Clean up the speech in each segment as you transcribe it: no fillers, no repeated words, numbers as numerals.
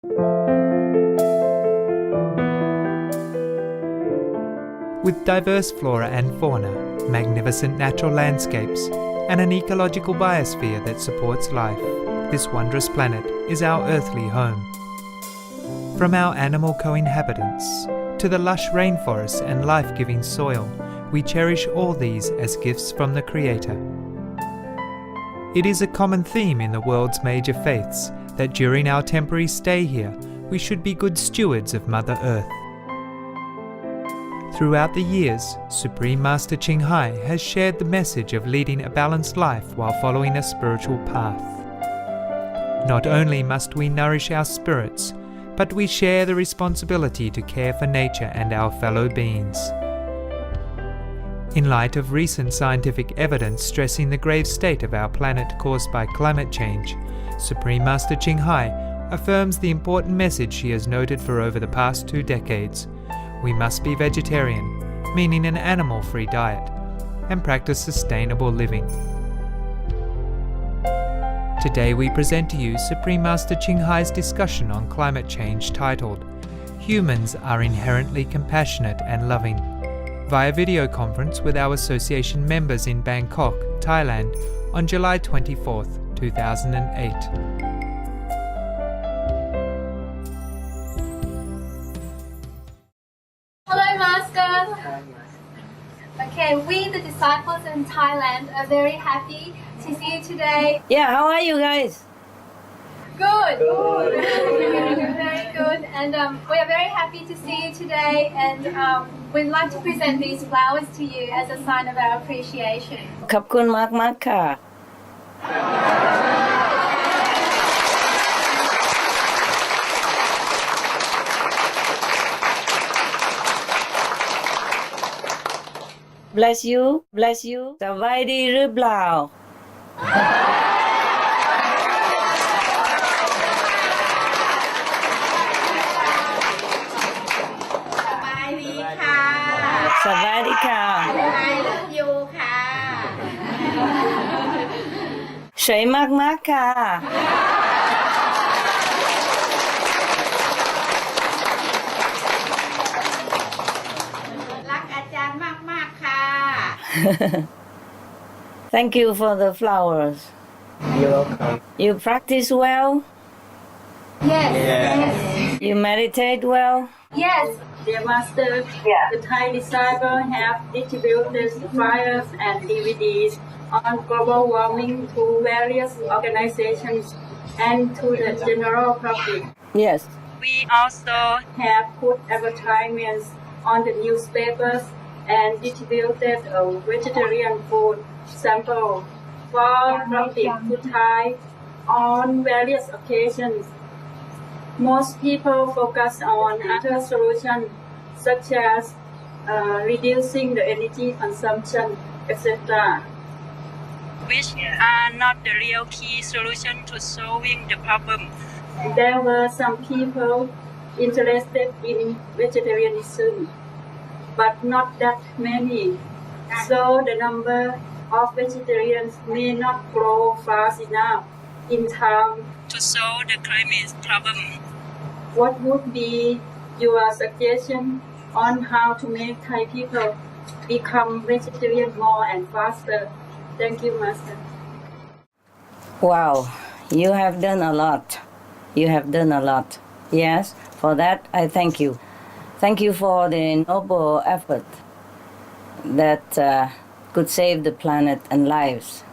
With diverse flora and fauna, magnificent natural landscapes, and an ecological biosphere that supports life, this wondrous planet is our earthly home. From our animal co-inhabitants to the lush rainforests and life-giving soil, we cherish all these as gifts from the Creator. It is a common theme in the world's major faiths that during our temporary stay here, we should be good stewards of Mother Earth. Throughout the years, Supreme Master Ching Hai has shared the message of leading a balanced life while following a spiritual path. Not only must we nourish our spirits, but we share the responsibility to care for nature and our fellow beings. In light of recent scientific evidence stressing the grave state of our planet caused by climate change, Supreme Master Ching Hai affirms the important message she has noted for over the past 2 decades. We must be vegetarian, meaning an animal-free diet, and practice sustainable living. Today we present to you Supreme Master Ching Hai's discussion on climate change titled, Humans are Inherently Compassionate and Loving, via video conference with our association members in Bangkok, Thailand, on July 24th, 2008. Hello, Master. Okay, we, the disciples in Thailand, are very happy to see you today. Yeah, how are you guys? Good. Very good. And we are very happy to see you today. And we'd like to present these flowers to you as a sign of our appreciation. ขอบคุณมากค่ะ Bless you สบายดีหรือเปล่า สบายดีค่ะ สบายดีค่ะ I love you ค่ะ สวยมากๆค่ะ รักอาจารย์มากๆค่ะ Thank you for the flowers. You're welcome. You practice well. Yes. You meditate well. Yes. Dear Master, the Thai disciples have distributed flyers and DVDs on global warming to various organizations and to the general public. Yes. We also have put advertisements on the newspapers and distributed a vegetarian food sample for public to try on various occasions. Most people focus on other solutions such as reducing the energy consumption, etc., which are not the real key solution to solving the problem. There were some people interested in vegetarianism, but not that many. So the number of vegetarians may not grow fast enough in time. To solve the climate problem, What would be your suggestion on how to make Thai people become vegetarian more and faster? Thank you, Master. Wow, you have done a lot. You have done a lot. Yes, for that I thank you. Thank you for the noble effort that could save the planet and lives.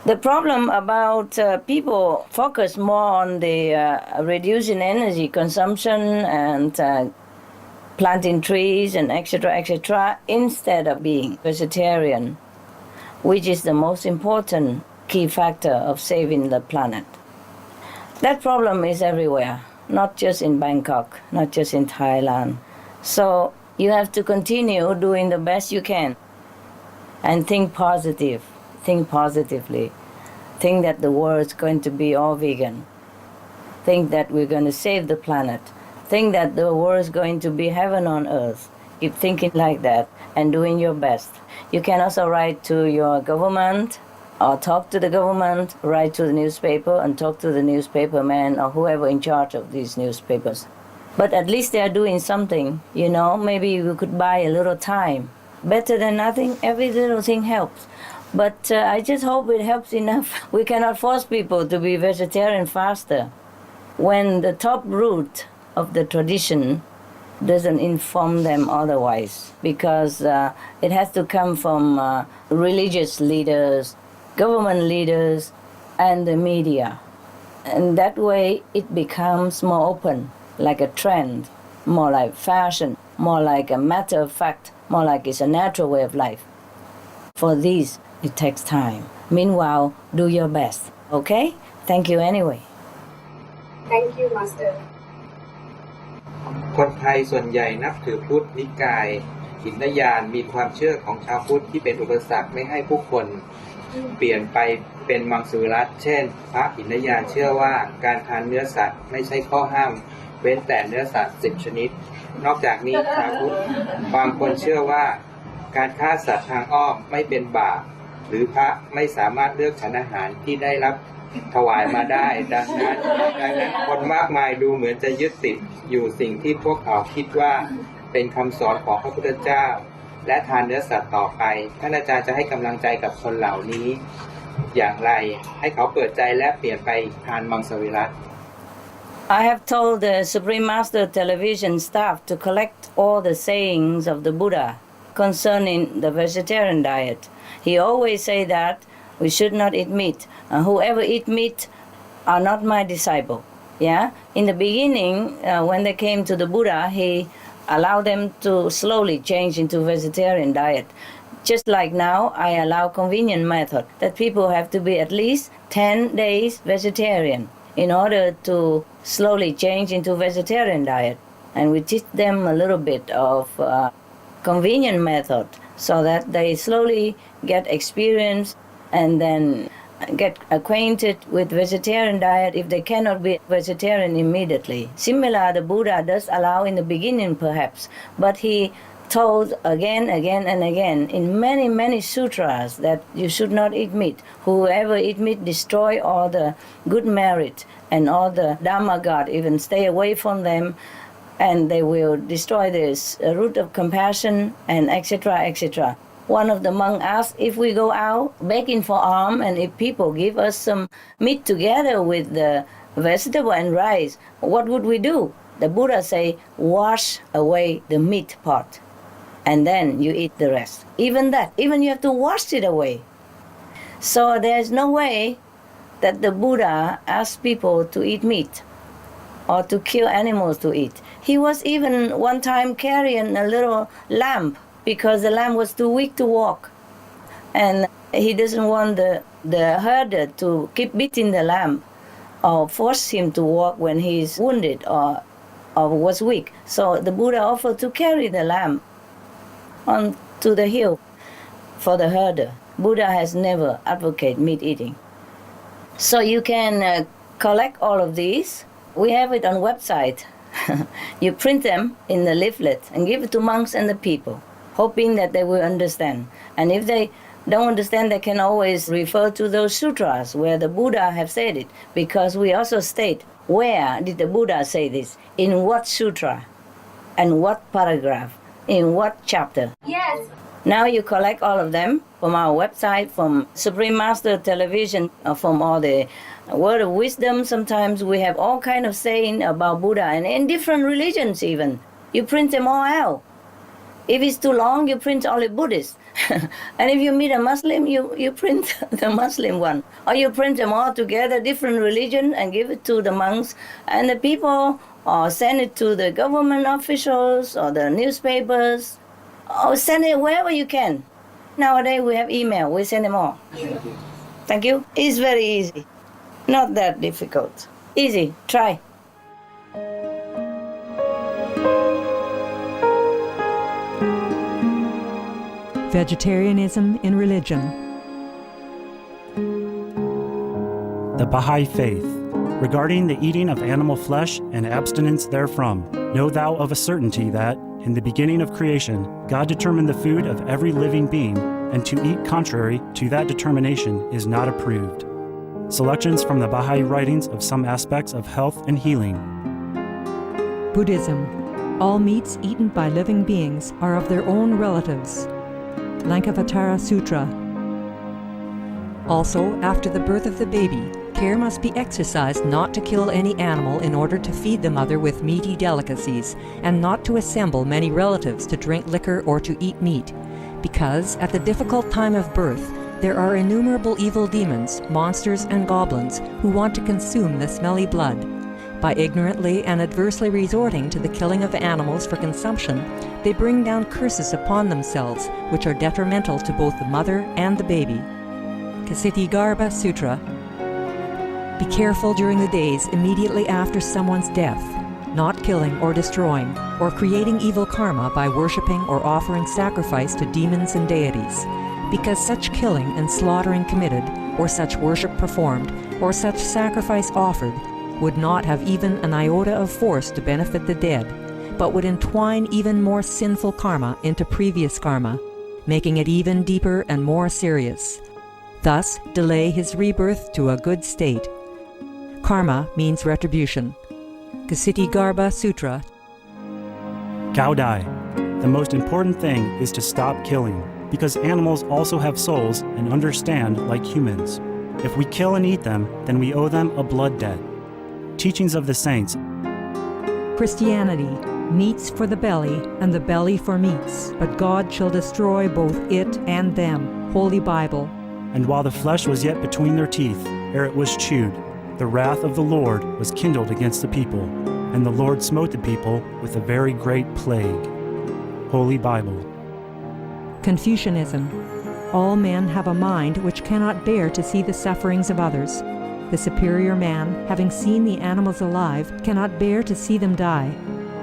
The problem about people focus more on the reducing energy consumption and planting trees and etc., instead of being vegetarian, which is the most important key factor of saving the planet. That problem is everywhere, not just in Bangkok, not just in Thailand. So you have to continue doing the best you can and think positive. Think positively. Think that the world is going to be all vegan. Think that we're going to save the planet. Think that the world is going to be heaven on earth. Keep thinking like that and doing your best. You can also write to your government or talk to the government, write to the newspaper and talk to the newspaper man or whoever in charge of these newspapers. But at least they are doing something, maybe we could buy a little time. Better than nothing, every little thing helps. But I just hope it helps enough. We cannot force people to be vegetarian faster when the top root of the tradition doesn't inform them otherwise, because it has to come from religious leaders, government leaders, and the media. And that way it becomes more open, like a trend, more like fashion, more like a matter of fact, more like it's a natural way of life. For these, it takes time. Meanwhile, do your best, okay? Thank you anyway. Thank you, Master. คนไทยส่วนใหญ่นับถือพุทธนิกายหินยานมีความเชื่อของชาวพุทธที่เป็นอุปสรรคไม่ให้ผู้คนเปลี่ยนไปเป็นมังสวิรัติเช่นพระหินยานเชื่อว่าการทานเนื้อสัตว์ไม่ใช่ข้อห้ามเว้นแต่เนื้อสัตว์10 ชนิดนอกจากนี้ชาวพุทธบางคนเชื่อว่าการฆ่าสัตว์ทางอ้อมไม่เป็นบาปหรือพระไม่สามารถเลือกฉันอาหารที่ได้รับถวายมาได้ดังนั้นคนมากมายดูเหมือนจะยึดติดอยู่สิ่งที่พวกเขาคิดว่าเป็นคำสอนของพระพุทธเจ้าและทานเนื้อสัตว์ต่อไปท่านอาจารย์จะให้กำลังใจกับคนเหล่านี้อย่างไรให้เขาเปิดใจและเปลี่ยนไปทานมังสวิรัติ I have told the Supreme Master television staff to collect all the sayings of the Buddha concerning the vegetarian diet. He always say that we should not eat meat. Whoever eat meat are not my disciple. Yeah. In the beginning, when they came to the Buddha, he allowed them to slowly change into vegetarian diet. Just like now, I allow convenient method that people have to be at least 10 days vegetarian in order to slowly change into vegetarian diet. And we teach them a little bit of convenient method so that they slowly get experience and then get acquainted with vegetarian diet if they cannot be vegetarian immediately. Similar, the Buddha does allow in the beginning perhaps, but he told again and again in many sutras that you should not eat meat. Whoever eat meat destroy all the good merit and all the Dhamma God, even stay away from them, and they will destroy this root of compassion and etc. One of the monks asked if we go out begging for alms and if people give us some meat together with the vegetable and rice, what would we do? The Buddha say, wash away the meat part and then you eat the rest. Even you have to wash it away. So there's no way that the Buddha asked people to eat meat or to kill animals to eat. He was even one time carrying a little lamb because the lamb was too weak to walk. And he doesn't want the herder to keep beating the lamb or force him to walk when he's wounded or was weak. So the Buddha offered to carry the lamb on to the hill for the herder. Buddha has never advocated meat eating. So you can collect all of these. We have it on website. You print them in the leaflet and give it to monks and the people, hoping that they will understand. And if they don't understand, they can always refer to those sutras where the Buddha have said it, because we also state where did the Buddha say this, in what sutra, and what paragraph, in what chapter. Yes. Now you collect all of them from our website, from Supreme Master Television, from all the word of wisdom. Sometimes we have all kind of saying about Buddha, and in different religions even. You print them all out. If it's too long, you print only Buddhist. And if you meet a Muslim, you print the Muslim one. Or you print them all together, different religion, and give it to the monks and the people, or send it to the government officials or the newspapers, or send it wherever you can. Nowadays we have email, we send them all. Thank you. It's very easy. Not that difficult. Easy. Try. Vegetarianism in religion. The Baha'i Faith. Regarding the eating of animal flesh and abstinence therefrom, know thou of a certainty that, in the beginning of creation, God determined the food of every living being and to eat contrary to that determination is not approved. Selections from the Baha'i writings of some aspects of health and healing. Buddhism. All meats eaten by living beings are of their own relatives. Lankavatara Sutra. Also, after the birth of the baby, care must be exercised not to kill any animal in order to feed the mother with meaty delicacies, and not to assemble many relatives to drink liquor or to eat meat, because at the difficult time of birth, there are innumerable evil demons, monsters, and goblins who want to consume the smelly blood. By ignorantly and adversely resorting to the killing of animals for consumption, they bring down curses upon themselves, which are detrimental to both the mother and the baby. Ksitigarbha Sutra. Be careful during the days immediately after someone's death, not killing or destroying, or creating evil karma by worshipping or offering sacrifice to demons and deities, because such killing and slaughtering committed, or such worship performed, or such sacrifice offered, would not have even an iota of force to benefit the dead, but would entwine even more sinful karma into previous karma, making it even deeper and more serious. Thus, delay his rebirth to a good state. Karma means retribution. Ksitigarbha Sutra. Gaudai. The most important thing is to stop killing, because animals also have souls and understand like humans. If we kill and eat them, then we owe them a blood debt. Teachings of the Saints. Christianity. Meats for the belly, and the belly for meats, but God shall destroy both it and them. Holy Bible. And while the flesh was yet between their teeth, ere it was chewed, the wrath of the Lord was kindled against the people, and the Lord smote the people with a very great plague. Holy Bible. Confucianism. All men have a mind which cannot bear to see the sufferings of others. The superior man, having seen the animals alive, cannot bear to see them die.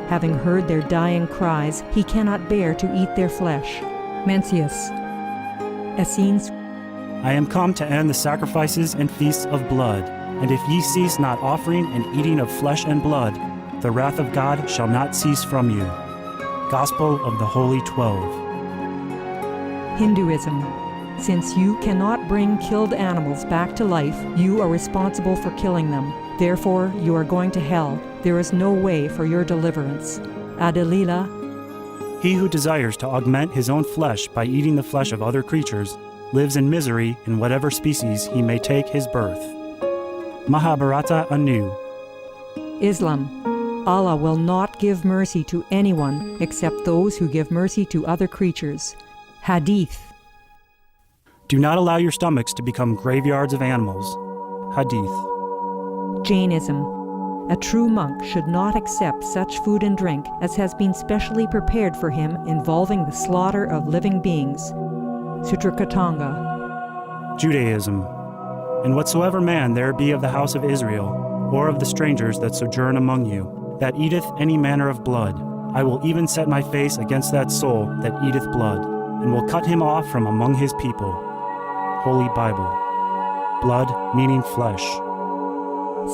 Having heard their dying cries, he cannot bear to eat their flesh. Mencius. Essenes. I am come to end the sacrifices and feasts of blood, and if ye cease not offering and eating of flesh and blood, the wrath of God shall not cease from you. Gospel of the Holy 12. Hinduism. Since you cannot bring killed animals back to life, you are responsible for killing them. Therefore, you are going to hell. There is no way for your deliverance. Adalila. He who desires to augment his own flesh by eating the flesh of other creatures lives in misery in whatever species he may take his birth. Mahabharata anew. Islam. Allah will not give mercy to anyone except those who give mercy to other creatures. Hadith. Do not allow your stomachs to become graveyards of animals. Hadith. Jainism. A true monk should not accept such food and drink as has been specially prepared for him involving the slaughter of living beings. Sutrakatanga. Judaism. And whatsoever man there be of the house of Israel, or of the strangers that sojourn among you, that eateth any manner of blood, I will even set my face against that soul that eateth blood, and will cut him off from among his people. Holy Bible. Blood meaning flesh.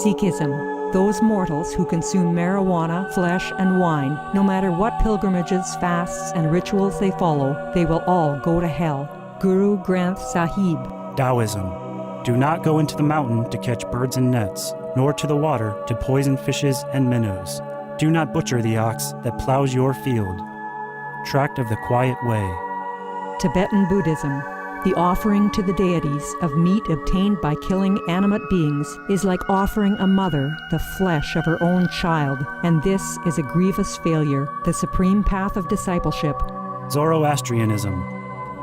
Sikhism. Those mortals who consume marijuana, flesh, and wine, no matter what pilgrimages, fasts, and rituals they follow, they will all go to hell. Guru Granth Sahib. Taoism. Do not go into the mountain to catch birds and nets, nor to the water to poison fishes and minnows. Do not butcher the ox that plows your field. Tract of the Quiet Way. Tibetan Buddhism. The offering to the deities of meat obtained by killing animate beings is like offering a mother the flesh of her own child, and this is a grievous failure, the supreme path of discipleship. Zoroastrianism.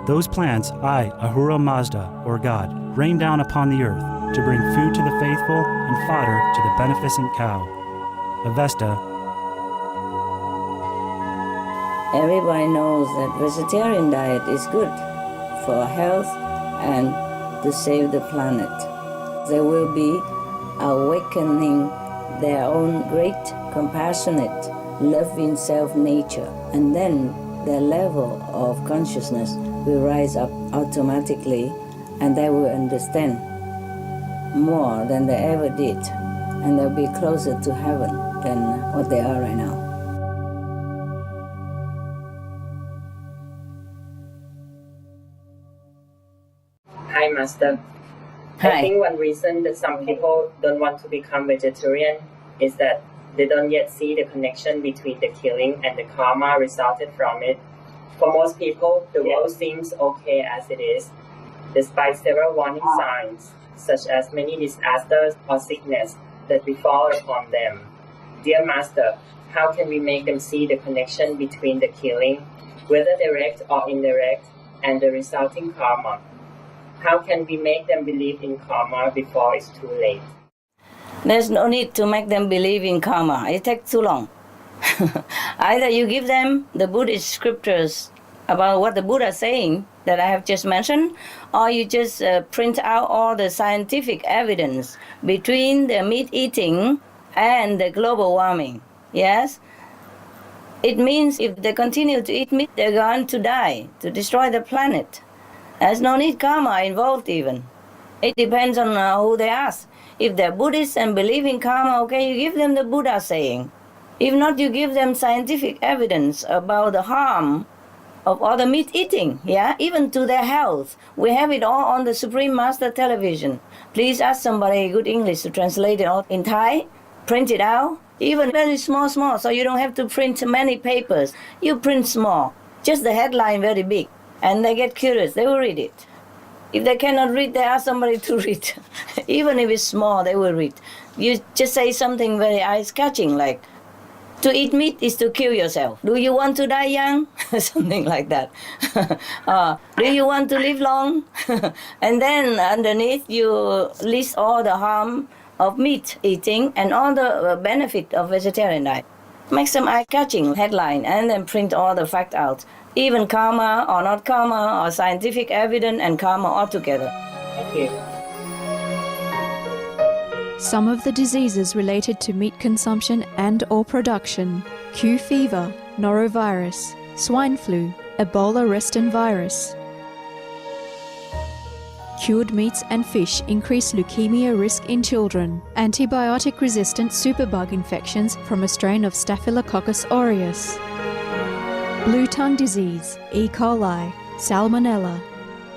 Those plants I, Ahura Mazda, or God, rain down upon the earth to bring food to the faithful and fodder to the beneficent cow. Avesta. Everybody knows that vegetarian diet is good for health and to save the planet. They will be awakening their own great, compassionate, loving self-nature, and then their level of consciousness will rise up automatically, and they will understand more than they ever did, and they'll be closer to heaven than what they are right now. Master. Hi. I think one reason that some people don't want to become vegetarian is that they don't yet see the connection between the killing and the karma resulted from it. For most people, the world seems okay as it is, despite several warning signs, such as many disasters or sickness that befall upon them. Dear Master, how can we make them see the connection between the killing, whether direct or indirect, and the resulting karma? How can we make them believe in karma before it's too late? There's no need to make them believe in karma. It takes too long. Either you give them the Buddhist scriptures about what the Buddha is saying that I have just mentioned, or you just print out all the scientific evidence between the meat eating and the global warming. Yes? It means if they continue to eat meat, they're going to die, to destroy the planet. There's no need karma involved even. It depends on who they ask. If they're Buddhists and believe in karma, okay, you give them the Buddha saying. If not, you give them scientific evidence about the harm of all the meat eating, yeah, even to their health. We have it all on the Supreme Master television. Please ask somebody good English to translate it all in Thai, print it out, even very small, so you don't have to print many papers. You print small, just the headline very big, and they get curious, they will read it. If they cannot read, they ask somebody to read. Even if it's small, they will read. You just say something very eye-catching, like, to eat meat is to kill yourself. Do you want to die young? Something like that. Do you want to live long? And then underneath, you list all the harm of meat eating and all the benefit of vegetarian diet. Make some eye-catching headline and then print all the facts out. Even karma or not karma or scientific evidence and karma all together. Thank you. Some of the diseases related to meat consumption and or production: Q fever, norovirus, swine flu, Ebola reston virus. Cured meats and fish increase leukemia risk in children. Antibiotic-resistant superbug infections from a strain of Staphylococcus aureus. Blue tongue disease, E. coli, salmonella.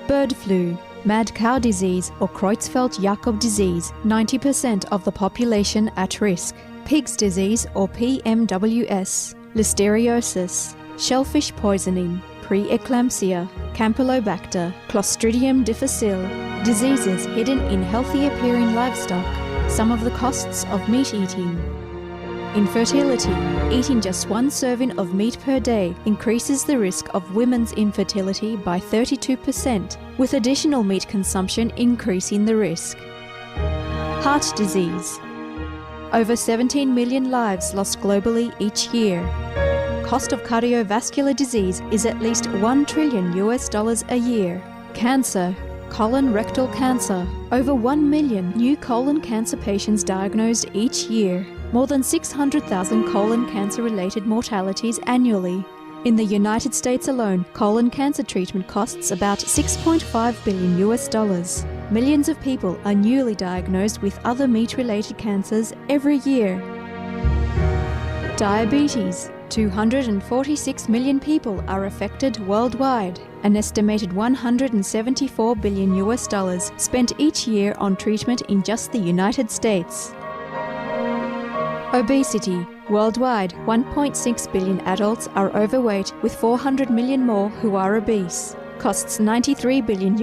Bird flu, mad cow disease or Creutzfeldt-Jakob disease, 90% of the population at risk. Pig's disease or PMWS, listeriosis, shellfish poisoning, preeclampsia, Campylobacter, Clostridium difficile, diseases hidden in healthy appearing livestock, some of the costs of meat eating. Infertility. Eating just one serving of meat per day increases the risk of women's infertility by 32%, with additional meat consumption increasing the risk. Heart disease. Over 17 million lives lost globally each year. Cost of cardiovascular disease is at least $1 trillion a year. Cancer. Colon rectal cancer. Over 1 million new colon cancer patients diagnosed each year. More than 600,000 colon cancer-related mortalities annually. In the United States alone, colon cancer treatment costs about $6.5 billion. Millions of people are newly diagnosed with other meat-related cancers every year. Diabetes. 246 million people are affected worldwide. An estimated $174 billion spent each year on treatment in just the United States. Obesity. Worldwide, 1.6 billion adults are overweight, with 400 million more who are obese. Costs $93 billion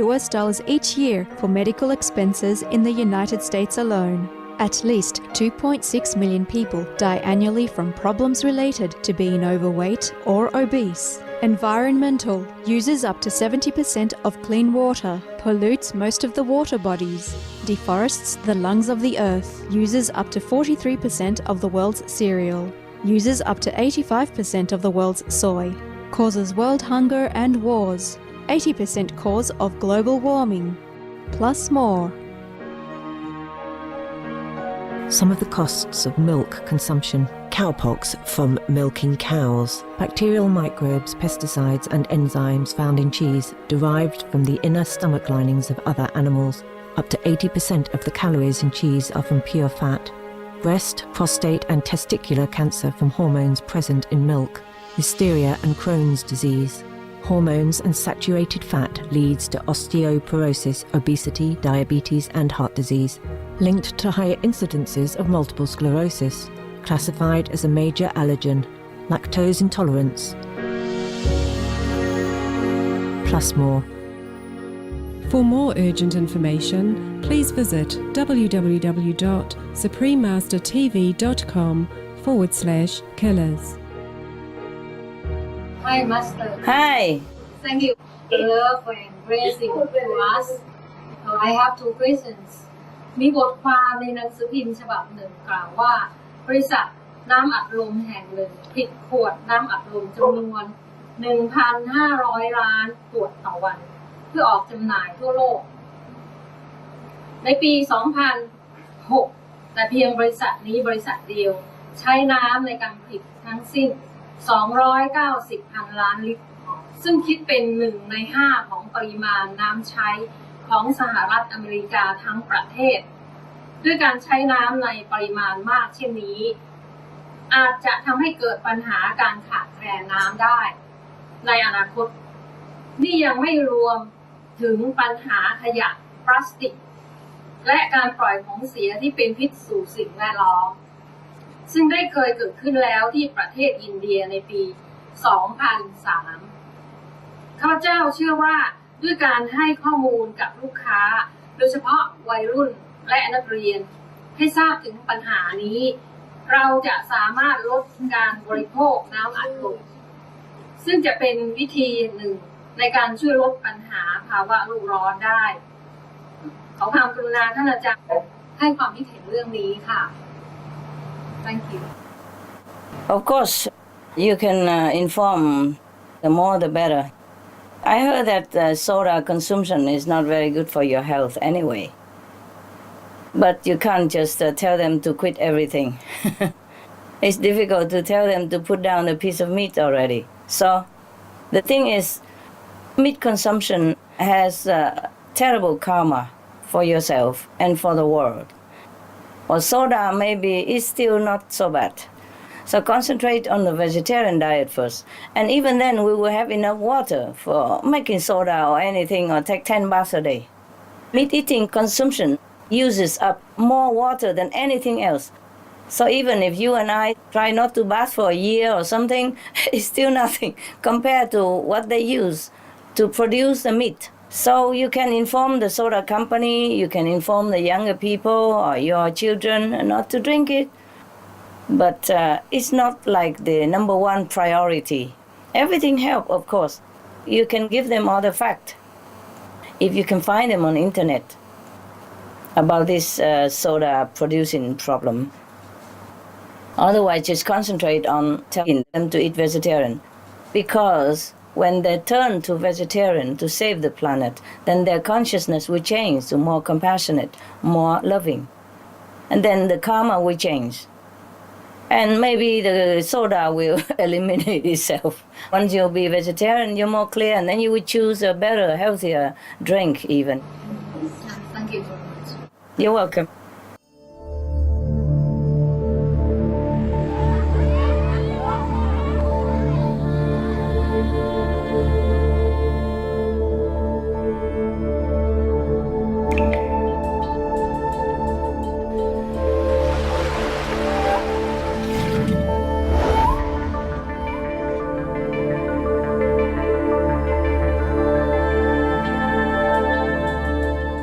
each year for medical expenses in the United States alone. At least 2.6 million people die annually from problems related to being overweight or obese. Environmental. Uses up to 70% of clean water. Pollutes most of the water bodies. Deforests the lungs of the earth. Uses up to 43% of the world's cereal. Uses up to 85% of the world's soy. Causes world hunger and wars. 80% cause of global warming. Plus more. Some of the costs of milk consumption: cowpox from milking cows, bacterial microbes, pesticides and enzymes found in cheese derived from the inner stomach linings of other animals. Up to 80% of the calories in cheese are from pure fat. Breast, prostate and testicular cancer from hormones present in milk. Hysteria and Crohn's disease. hormones and saturated fat leads to osteoporosis, obesity, diabetes and heart disease, linked to higher incidences of multiple sclerosis, classified as a major allergen, lactose intolerance, plus more. For more urgent information, please visit www.suprememastertv.com/killers. Hi, Master. Hi. Thank you for the love and blessing to us. I have two questions. มีบทความในหนังสือพิมพ์ฉบับหนึ่งกล่าวว่าบริษัทน้ำอัดลมแห่งหนึ่งผลิตขวดน้ำอัดลมจำนวน 1,500 ล้านขวดต่อวันเพื่อออกจำหน่ายทั่วโลก ในปี 2006 แต่เพียงบริษัทนี้บริษัทเดียวใช้น้ำในการผลิตทั้งสิ้น 290 พันล้านลิตรซึ่งคิดเป็น1 ใน 5ของปริมาณน้ำใช้ของสหรัฐอเมริกาทั้งประเทศด้วยการใช้น้ำในปริมาณมากเช่นนี้อาจจะทำให้เกิดปัญหาการขาดแคลนน้ำได้ในอนาคตนี่ยังไม่รวมถึงปัญหาขยะพลาสติกและการปล่อยของเสียที่เป็นพิษสู่สิ่งแวดล้อมซึ่งได้เคยเกิดขึ้นแล้วที่ประเทศอินเดียในปี 2003 ข้าพเจ้าเชื่อว่าด้วยการให้ข้อมูลกับลูกค้าโดยเฉพาะวัยรุ่นและนักเรียนให้ทราบถึงปัญหานี้เราจะสามารถลดการบริโภคน้ำอัดลมซึ่งจะเป็นวิธีหนึ่งในการช่วยลดปัญหาภาวะโลกร้อนได้ขอความกรุณาท่านอาจารย์ให้ความคิดเห็นเรื่องนี้ค่ะ Thank you. Of course, you can inform the more the better. I heard that soda consumption is not very good for your health anyway. But you can't just tell them to quit everything. It's difficult to tell them to put down a piece of meat already. So the thing is, meat consumption has terrible karma for yourself and for the world. Or soda maybe is still not so bad. So concentrate on the vegetarian diet first. And even then we will have enough water for making soda or anything or take 10 baths a day. Meat eating consumption uses up more water than anything else. So even if you and I try not to bath for a year or something, it's still nothing compared to what they use to produce the meat. So you can inform the soda company, you can inform the younger people or your children not to drink it. But it's not like the number one priority. Everything helps, of course. You can give them all the facts. If you can find them on the internet about this soda producing problem. Otherwise, just concentrate on telling them to eat vegetarian. Because when they turn to vegetarian to save the planet, then their consciousness will change to more compassionate, more loving. And then the karma will change. And maybe the soda will eliminate itself. Once you'll be vegetarian, you're more clear, and then you will choose a better, healthier drink even. Thank you very much. You're welcome.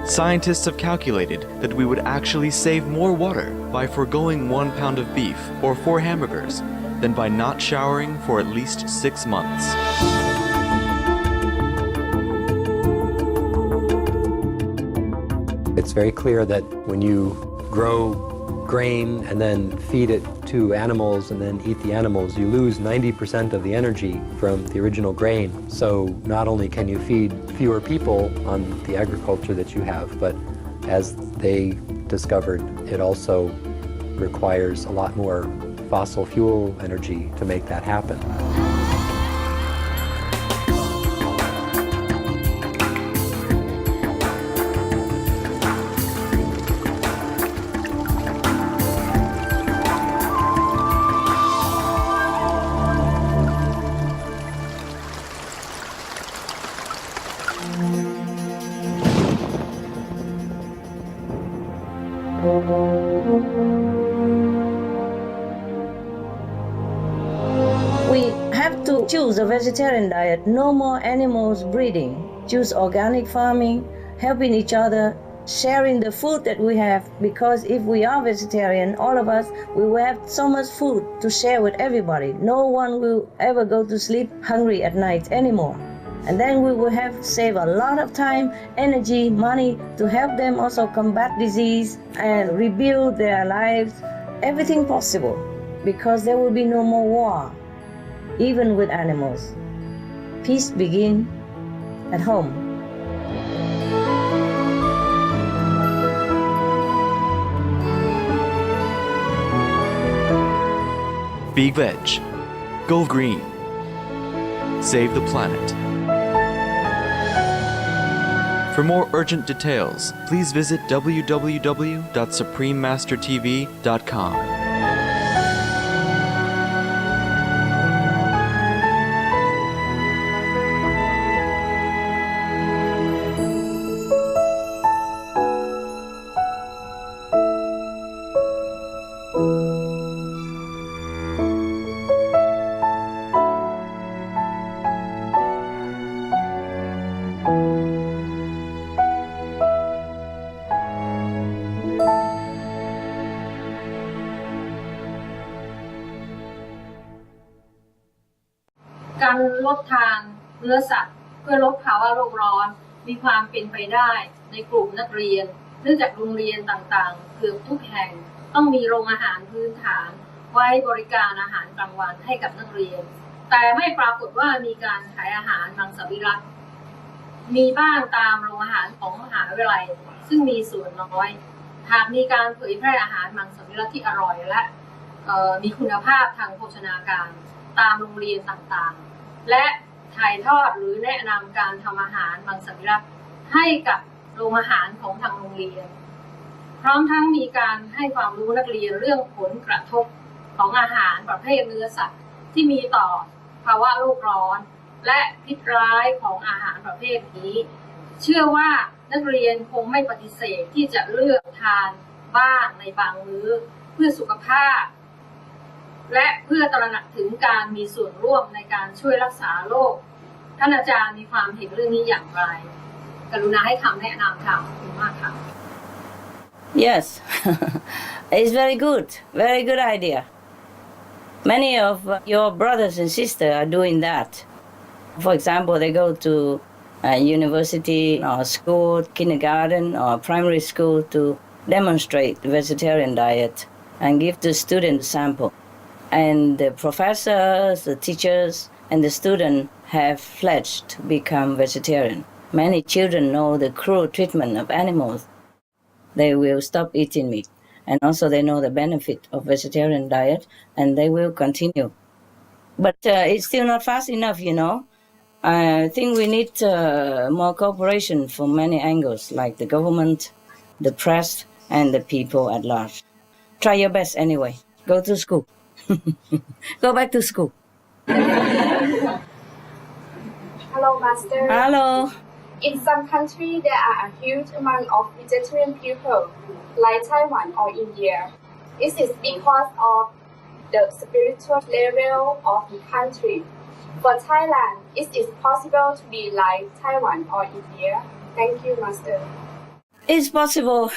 Scientists have calculated that we would actually save more water by foregoing 1 pound of beef or 4 hamburgers than by not showering for at least 6 months. It's very clear that when you grow grain and then feed it to animals and then eat the animals, you lose 90% of the energy from the original grain. So not only can you feed fewer people on the agriculture that you have, but as they discovered, it also requires a lot more fossil fuel energy to make that happen. We have to choose a vegetarian diet, no more animals breeding, choose organic farming, helping each other, sharing the food that we have, because if we are vegetarian, all of us, we will have so much food to share with everybody. No one will ever go to sleep hungry at night anymore. And then we will have save a lot of time, energy, money to help them also combat disease and rebuild their lives, everything possible, because there will be no more war, even with animals. Peace begins at home. Be veg. Go green. Save the planet. For more urgent details, please visit www.suprememastertv.com.การลดทานเนื้อสัตว์เพื่อลดภาวะโลกร้อนมีความเป็นไปได้ในกลุ่มนักเรียนเนื่องจากโรงเรียนต่างๆเกือบทุกแห่งต้องมีโรงอาหารพื้นฐานไว้บริการอาหารกลางวันให้กับนักเรียนแต่ไม่ปรากฏว่ามีการขายอาหารมังสวิรัติมีบ้างตามโรงอาหารของมหาวิทยาลัยซึ่งมีส่วนน้อยหากมีการเผยแพร่อาหารมังสวิรัติที่อร่อยและมีคุณภาพทางโภชนาการตามโรงเรียนต่างๆและถ่ายทอดหรือแนะนำการทำอาหารมังสวิรัติให้กับโรงอาหารของทางโรงเรียนพร้อมทั้งมีการให้ความรู้นักเรียนเรื่องผลกระทบของอาหารประเภทเนื้อสัตว์ที่มีต่อภาวะโลกร้อนและพิษร้ายของอาหารประเภทนี้เชื่อว่านักเรียนคงไม่ปฏิเสธที่จะเลือกทานบ้างในบางมื้อเพื่อสุขภาพและเพื่อตระหนักถึงการมีส่วนร่วมในการช่วยรักษาโรคท่านอาจารย์มีความเห็นเรื่องนี้อย่างไรกรุณาให้คำแนะนำค่ะขอบคุณมากค่ะ Yes, it's very good idea. Many of your brothers and sisters are doing that. For example, they go to university or school, kindergarten or primary school to demonstrate vegetarian diet and give the student sample. And the professors, the teachers, and the students have pledged to become vegetarian. Many children know the cruel treatment of animals. They will stop eating meat. And also they know the benefit of vegetarian diet, and they will continue. But it's still not fast enough, you know. I think we need more cooperation from many angles, like the government, the press, and the people at large. Try your best anyway. Go to school. Go back to school. Hello, Master. Hello. In some countries, there are a huge amount of vegetarian people, like Taiwan or India. This is because of the spiritual level of the country. For Thailand, it is possible to be like Taiwan or India. Thank you, Master. It's possible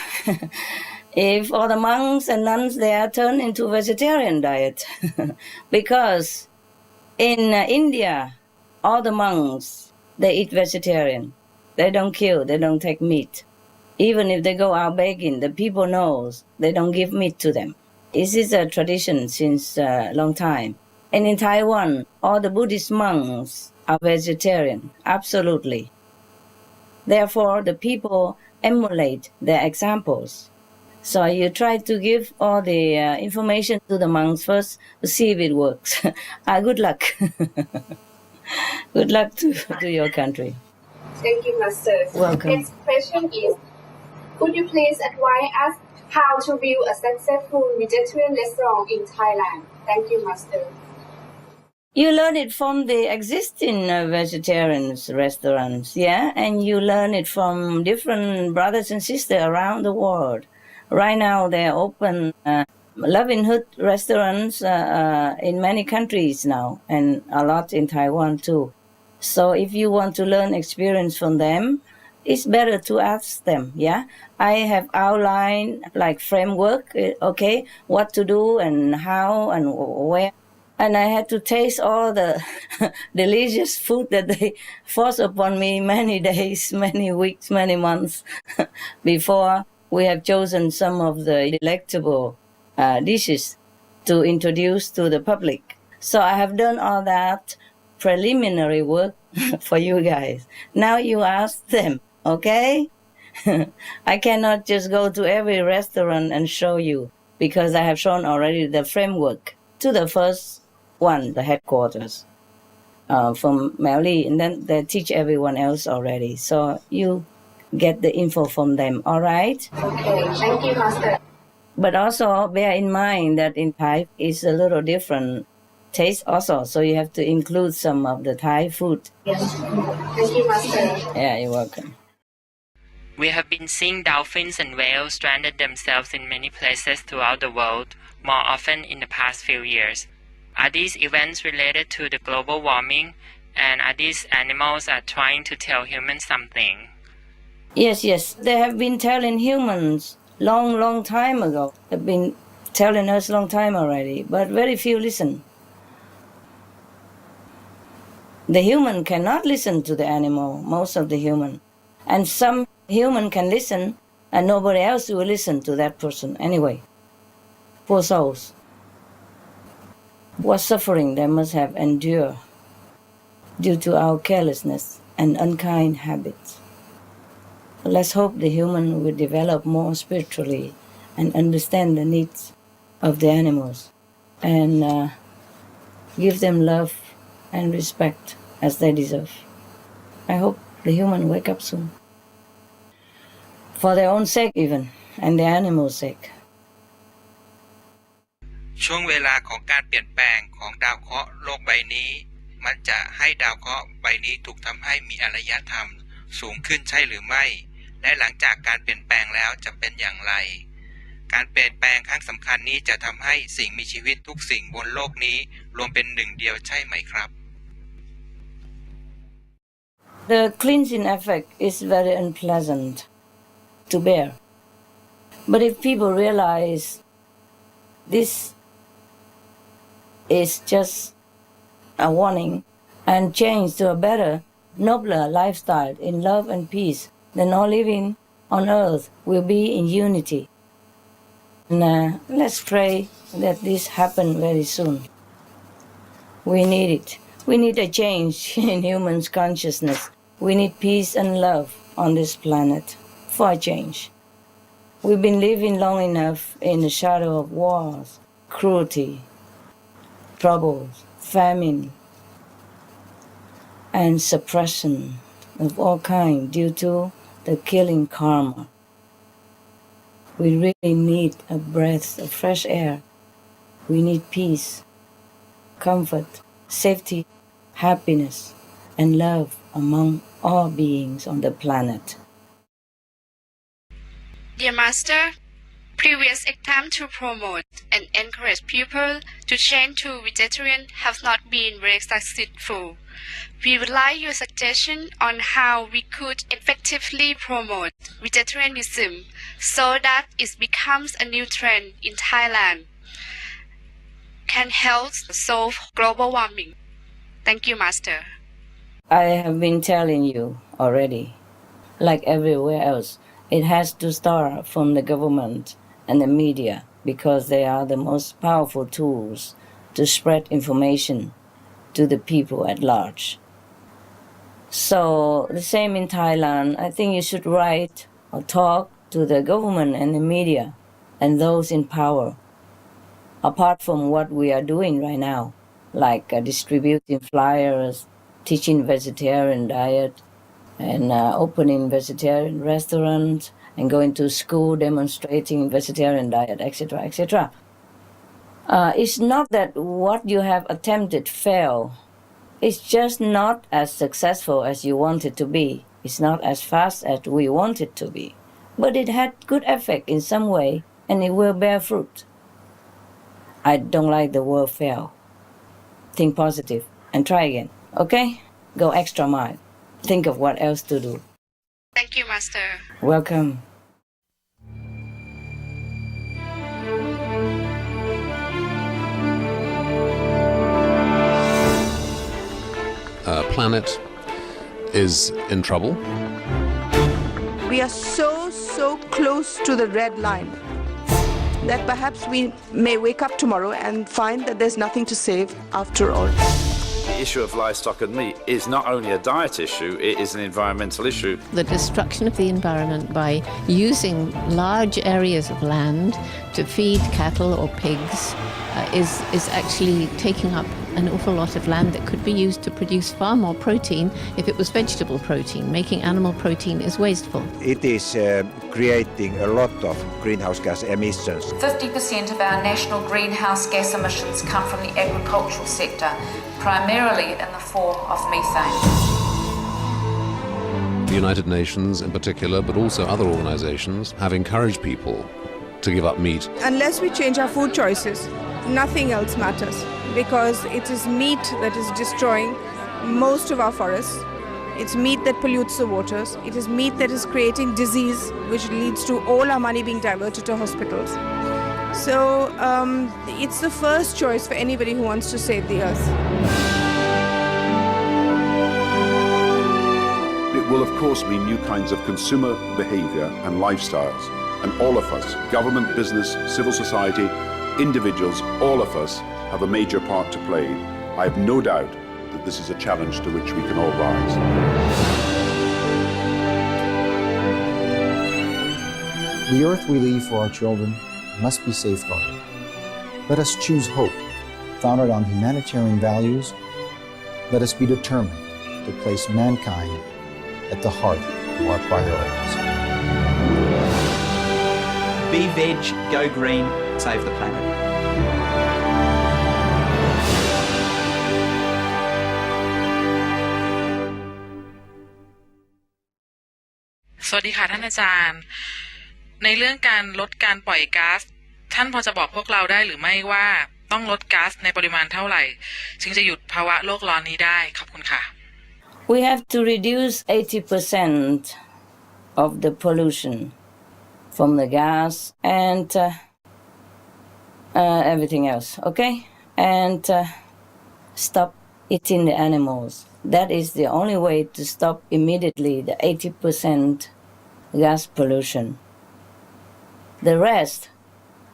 if all the monks and nuns there turn into vegetarian diet. Because in India, all the monks, they eat vegetarian. They don't kill, they don't take meat. Even if they go out begging, the people knows they don't give meat to them. This is a tradition since a long time. And in Taiwan, all the Buddhist monks are vegetarian, absolutely. Therefore, the people emulate their examples. So you try to give all the information to the monks first to see if it works. Good luck. Good luck to your country. Thank you, Master. Welcome. Next question is, could you please advise us how to build a successful vegetarian restaurant in Thailand? Thank you, Master. You learn it from the existing vegetarian restaurants, yeah? And you learn it from different brothers and sisters around the world. Right now, they're open Loving Hood restaurants in many countries now, and a lot in Taiwan too. So if you want to learn experience from them, it's better to ask them. Yeah, I have outlined like framework, okay, what to do and how and where. And I had to taste all the delicious food that they forced upon me many days, many weeks, many months before we have chosen some of the delectable dishes to introduce to the public. So I have done all that preliminary work for you guys. Now you ask them, okay? I cannot just go to every restaurant and show you because I have shown already the framework to the first one, the headquarters from Melly, and then they teach everyone else already. So you get the info from them, all right? Okay, thank you, Master. But also bear in mind that in Thai it's a little different taste also, so you have to include some of the Thai food. Yes, thank you, Master. Yeah, you're welcome. We have been seeing dolphins and whales stranded themselves in many places throughout the world, more often in the past few years. Are these events related to the global warming, and are these animals trying to tell humans something? Yes, they have been telling humans long time ago. They've been telling us long time already, but very few listen. The human cannot listen to the animal, most of the human. And some human can listen, and nobody else will listen to that person anyway. Poor souls. What suffering they must have endured due to our carelessness and unkind habits. Let's hope the human will develop more spiritually and understand the needs of the animals and give them love and respect as they deserve. I hope the human wake up soon. For their own sake even, and the animals' sake. ช่วงเวลาของการเปลี่ยนแปลงของดาวเคราะห์โลกใบนี้มันจะให้ดาวเคราะห์ใบนี้ถูกทำให้มีอารยธรรมสูงขึ้นใช่หรือไม่และหลังจากการเปลี่ยนแปลงแล้วจะเป็นอย่างไรการเปลี่ยนแปลงครั้งสำคัญนี้จะทำให้สิ่งมีชีวิตทุกสิ่งบนโลกนี้รวมเป็นหนึ่งเดียวใช่ไหมครับ The cleansing effect is very unpleasant to bear. But if people realize this is just a warning and change to a better, nobler lifestyle in love and peace, then all living on earth will be in unity. And let's pray that this happen very soon. We need it. We need a change in humans' consciousness. We need peace and love on this planet for a change. We've been living long enough in the shadow of wars, cruelty, troubles, famine, and suppression of all kinds due to the killing karma. We really need a breath of fresh air. We need peace, comfort, safety, happiness, and love among all beings on the planet. Dear Master, previous attempts to promote and encourage people to change to vegetarian have not been very successful. We would like your suggestion on how we could effectively promote vegetarianism so that it becomes a new trend in Thailand. Can help solve global warming. Thank you, Master. I have been telling you already, like everywhere else, it has to start from the government and the media because they are the most powerful tools to spread information to the people at large. So the same in Thailand, I think you should write or talk to the government and the media and those in power, apart from what we are doing right now, like distributing flyers, teaching vegetarian diet, and opening vegetarian restaurants, and going to school demonstrating vegetarian diet, etc., etc. It's not that what you have attempted failed. It's just not as successful as you want it to be. It's not as fast as we want it to be. But it had good effect in some way, and it will bear fruit. I don't like the word fail. Think positive and try again, okay? Go extra mile. Think of what else to do. Thank you, Master. Welcome. Planet is in trouble. We are so close to the red line that perhaps we may wake up tomorrow and find that there's nothing to save after all. The issue of livestock and meat is not only a diet issue, it is an environmental issue. The destruction of the environment by using large areas of land to feed cattle or pigs is actually taking up an awful lot of land that could be used to produce far more protein if it was vegetable protein. Making animal protein is wasteful. It is creating a lot of greenhouse gas emissions. 50% of our national greenhouse gas emissions come from the agricultural sector, primarily in the form of methane. The United Nations in particular, but also other organizations, have encouraged people to give up meat. Unless we change our food choices, nothing else matters, because it is meat that is destroying most of our forests. It's meat that pollutes the waters. It is meat that is creating disease, which leads to all our money being diverted to hospitals. So it's the first choice for anybody who wants to save the earth. It will of course mean new kinds of consumer behaviour and lifestyles. And all of us, government, business, civil society, individuals, all of us have a major part to play. I have no doubt that this is a challenge to which we can all rise. The earth we leave for our children must be safeguarded. Let us choose hope, founded on humanitarian values. Let us be determined to place mankind at the heart of our priorities. Be veg, go green, save the planet. สวัสดีค่ะท่านอาจารย์ในเรื่องการลดการปล่อยก๊าซท่านพอจะบอกพวกเราได้หรือไม่ว่าต้องลดก๊าซในปริมาณเท่าไหร่จึงจะหยุดภาวะโลกร้อนนี้ได้ขอบคุณค่ะ We have to reduce 80% of the pollution from the gas and everything else, okay? And stop eating the animals. That is the only way to stop immediately the 80% gas pollution. The rest,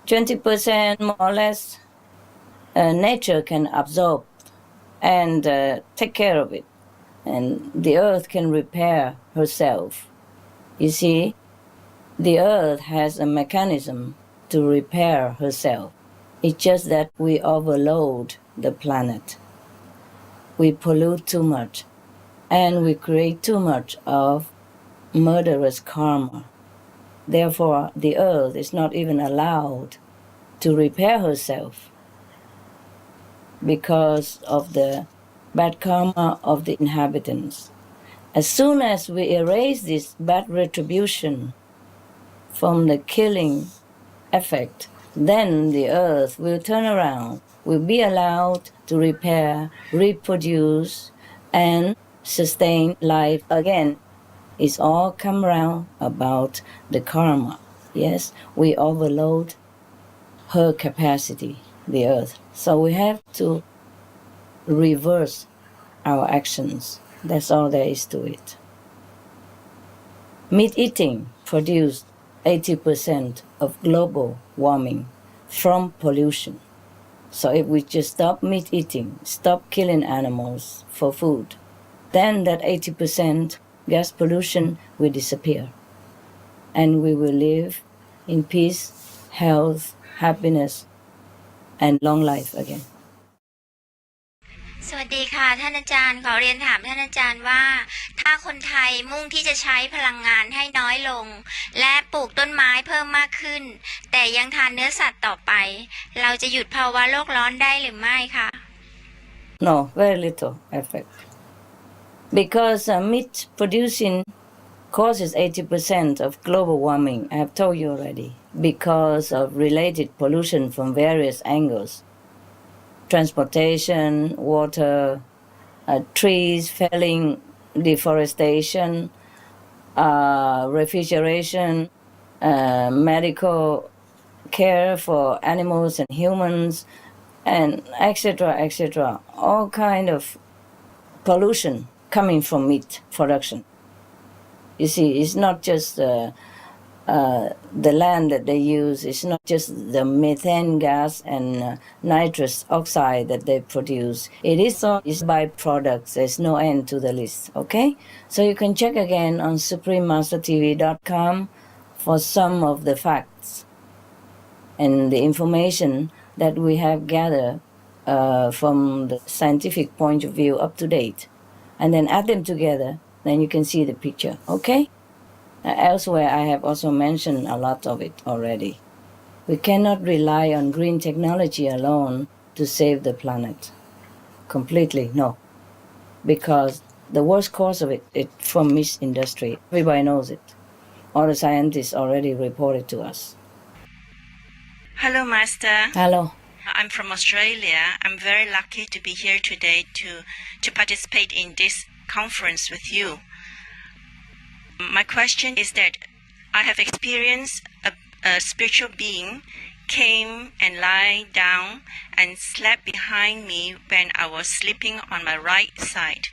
20% more or less, nature can absorb and take care of it. And the earth can repair herself. You see, the earth has a mechanism to repair herself. It's just that we overload the planet. We pollute too much, and we create too much of murderous karma. Therefore, the earth is not even allowed to repair herself because of the bad karma of the inhabitants. As soon as we erase this bad retribution from the killing effect, then the earth will turn around, will be allowed to repair, reproduce, and sustain life again. It's all come around about the karma. Yes, we overload her capacity, the earth. So we have to reverse our actions. That's all there is to it. Meat eating produced 80% of global warming from pollution. So if we just stop meat eating, stop killing animals for food, then that 80% gas pollution will disappear. And we will live in peace, health, happiness, and long life again. สวัสดีค่ะท่านอาจารย์ขอเรียนถามท่านอาจารย์ว่าถ้าคนไทยมุ่งที่จะใช้พลังงานให้น้อยลงและปลูกต้นไม้เพิ่มมากขึ้นแต่ยังทานเนื้อสัตว์ต่อไปเราจะหยุดภาวะโลกร้อนได้หรือไม่คะ No, very little effect. Because meat producing causes 80% of global warming. I have told you already. because of related pollution from various angles. Transportation, water, trees felling, deforestation, refrigeration, medical care for animals and humans, and etc. All kind of pollution coming from meat production. You see, it's not just the land that they use. It's not just the methane gas and nitrous oxide that they produce. It is all its byproducts. There's no end to the list, okay? So you can check again on suprememastertv.com for some of the facts and the information that we have gathered from the scientific point of view up to date. And then add them together, then you can see the picture, okay? Elsewhere, I have also mentioned a lot of it already. We cannot rely on green technology alone to save the planet. Completely, no. Because the worst cause of it from meat industry. Everybody knows it. All the scientists already reported to us. Hello, Master. Hello. I'm from Australia. I'm very lucky to be here today to participate in this conference with you. My question is that I have experienced a spiritual being came and lie down and slept behind me when I was sleeping on my right side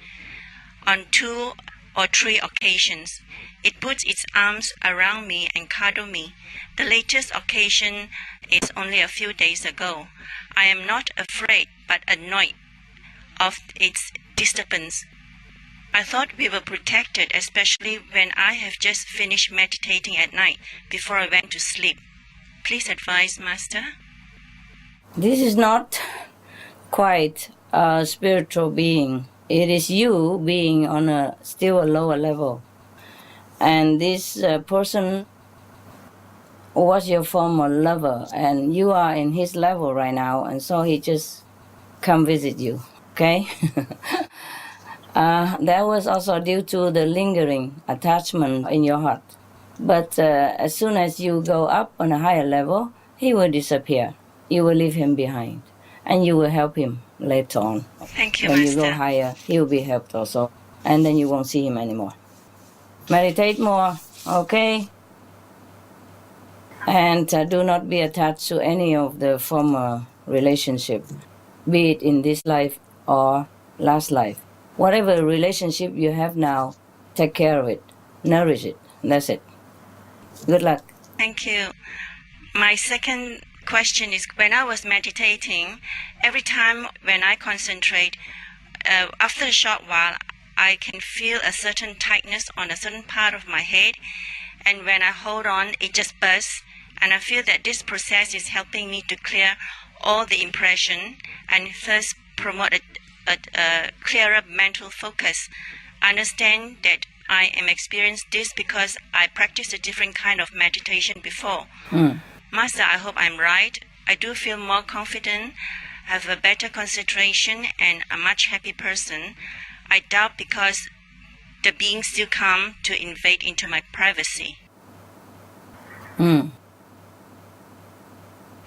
on 2 or 3 occasions. It puts its arms around me and cuddle me. The latest occasion is only a few days ago. I am not afraid but annoyed of its disturbance. I thought we were protected, especially when I have just finished meditating at night before I went to sleep. Please advise, Master. This is not quite a spiritual being. It is you being on still a lower level. And this person was your former lover, and you are in his level right now, and so he just come visit you, okay? That was also due to the lingering attachment in your heart. But as soon as you go up on a higher level, he will disappear. You will leave him behind, and you will help him later on. Thank you, When Master. you go higher, he will be helped also, and then you won't see him anymore. Meditate more, okay? And do not be attached to any of the former relationship, be it in this life or last life. Whatever relationship you have now, take care of it, nourish it. That's it. Good luck. Thank you. My second question is, when I was meditating, every time when I concentrate, after a short while, I can feel a certain tightness on a certain part of my head, and when I hold on, it just bursts, and I feel that this process is helping me to clear all the impression and thus promote a clearer mental focus. I understand that I am experiencing this because I practiced a different kind of meditation before. Master, I hope I'm right. I do feel more confident, have a better concentration, and a much happy person. I doubt because the beings still come to invade into my privacy.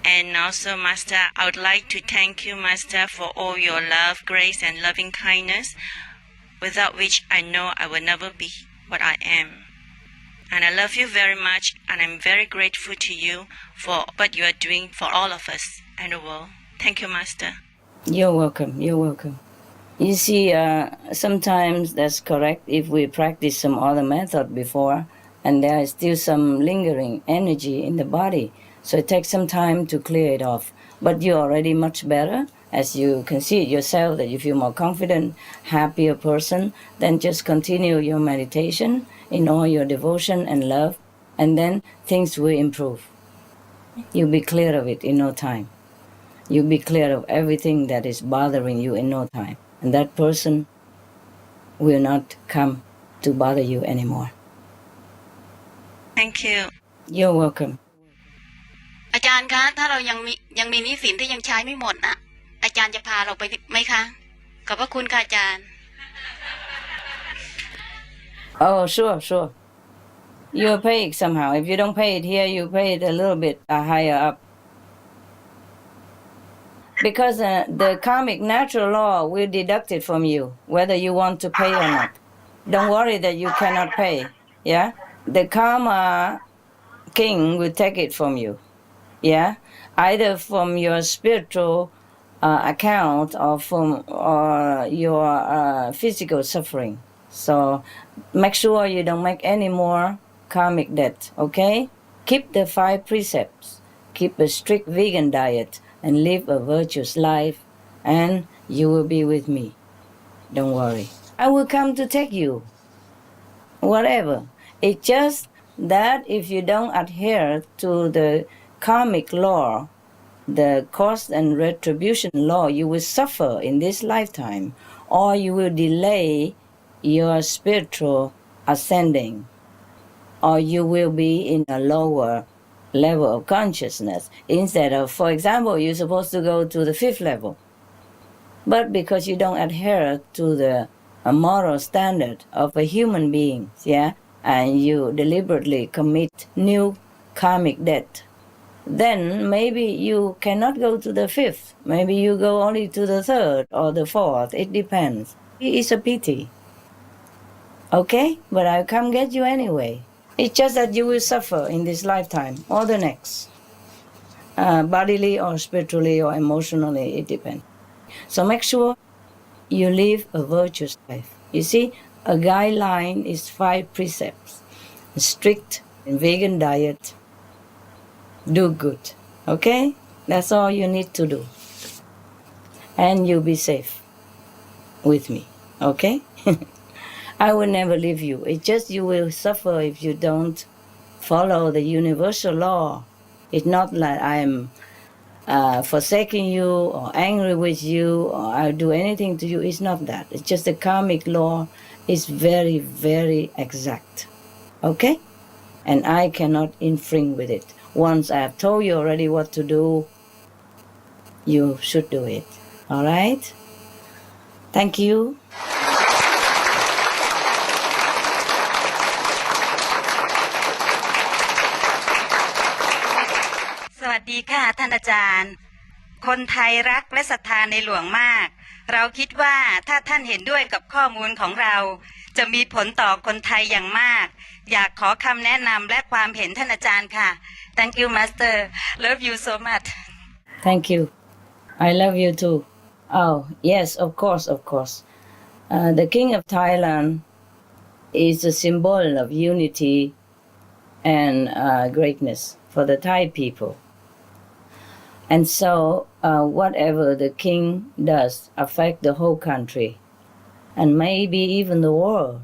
And also, Master, I would like to thank you, Master, for all your love, grace, and loving kindness, without which I know I will never be what I am. And I love you very much, and I'm very grateful to you for what you are doing for all of us and the world. Thank you, Master. You're welcome. You're welcome. You see, sometimes that's correct if we practice some other method before, and there is still some lingering energy in the body. So it takes some time to clear it off. But you're already much better, as you can see it yourself, that you feel more confident, happier person. Then just continue your meditation in all your devotion and love, and then things will improve. You'll be clear of it in no time. You'll be clear of everything that is bothering you in no time. And that person will not come to bother you anymore. Thank you. You're welcome. อาจารย์คะถ้าเรายังมีหนี้สินที่ยังใช้ไม่หมดนะอาจารย์จะพาเราไปไหมคะขอบพระคุณค่ะอาจารย์ Oh, sure. You'll pay it somehow. If you don't pay it here, you pay it a little bit higher up. Because the karmic natural law will deduct it from you, whether you want to pay or not. Don't worry that you cannot pay. Yeah? The karma king will take it from you. Yeah? Either from your spiritual account or from your physical suffering. So make sure you don't make any more karmic debt, okay? Keep the 5 precepts. Keep a strict vegan diet and live a virtuous life, and you will be with me. Don't worry. I will come to take you. Whatever. It's just that if you don't adhere to the karmic law, the cost and retribution law, you will suffer in this lifetime, or you will delay your spiritual ascending, or you will be in a lower level of consciousness instead of, for example, you're supposed to go to the 5th level. But because you don't adhere to the moral standard of a human being, yeah, and you deliberately commit new karmic debt, then maybe you cannot go to the 5th. Maybe you go only to the 3rd or the 4th. It depends. It's a pity. Okay? But I'll come get you anyway. It's just that you will suffer in this lifetime or the next. Bodily or spiritually or emotionally, it depends. So make sure you live a virtuous life. You see, a guideline is 5 precepts. A strict vegan diet. Do good. Okay? That's all you need to do. And you'll be safe with me. Okay? I will never leave you. It's just you will suffer if you don't follow the universal law. It's not like I'm forsaking you or angry with you or I'll do anything to you. It's not that. It's just the karmic law is very, very exact. Okay? And I cannot infringe with it. Once I have told you already what to do, you should do it. All right? Thank you. สวัสดีค่ะท่านอาจารย์คนไทยรักและศรัทธาในหลวงมากเราคิดว่าถ้าท่านเห็นด้วยกับข้อมูลของเราจะมีผลต่อคนไทยอย่างมากอยากขอคำแนะนำและความเห็นท่านอาจารย์ค่ะ Thank you Master love you so much Thank you I love you too Oh yes of course the King of Thailand is a symbol of unity and greatness for the Thai people. And so whatever the king does affect the whole country and maybe even the world.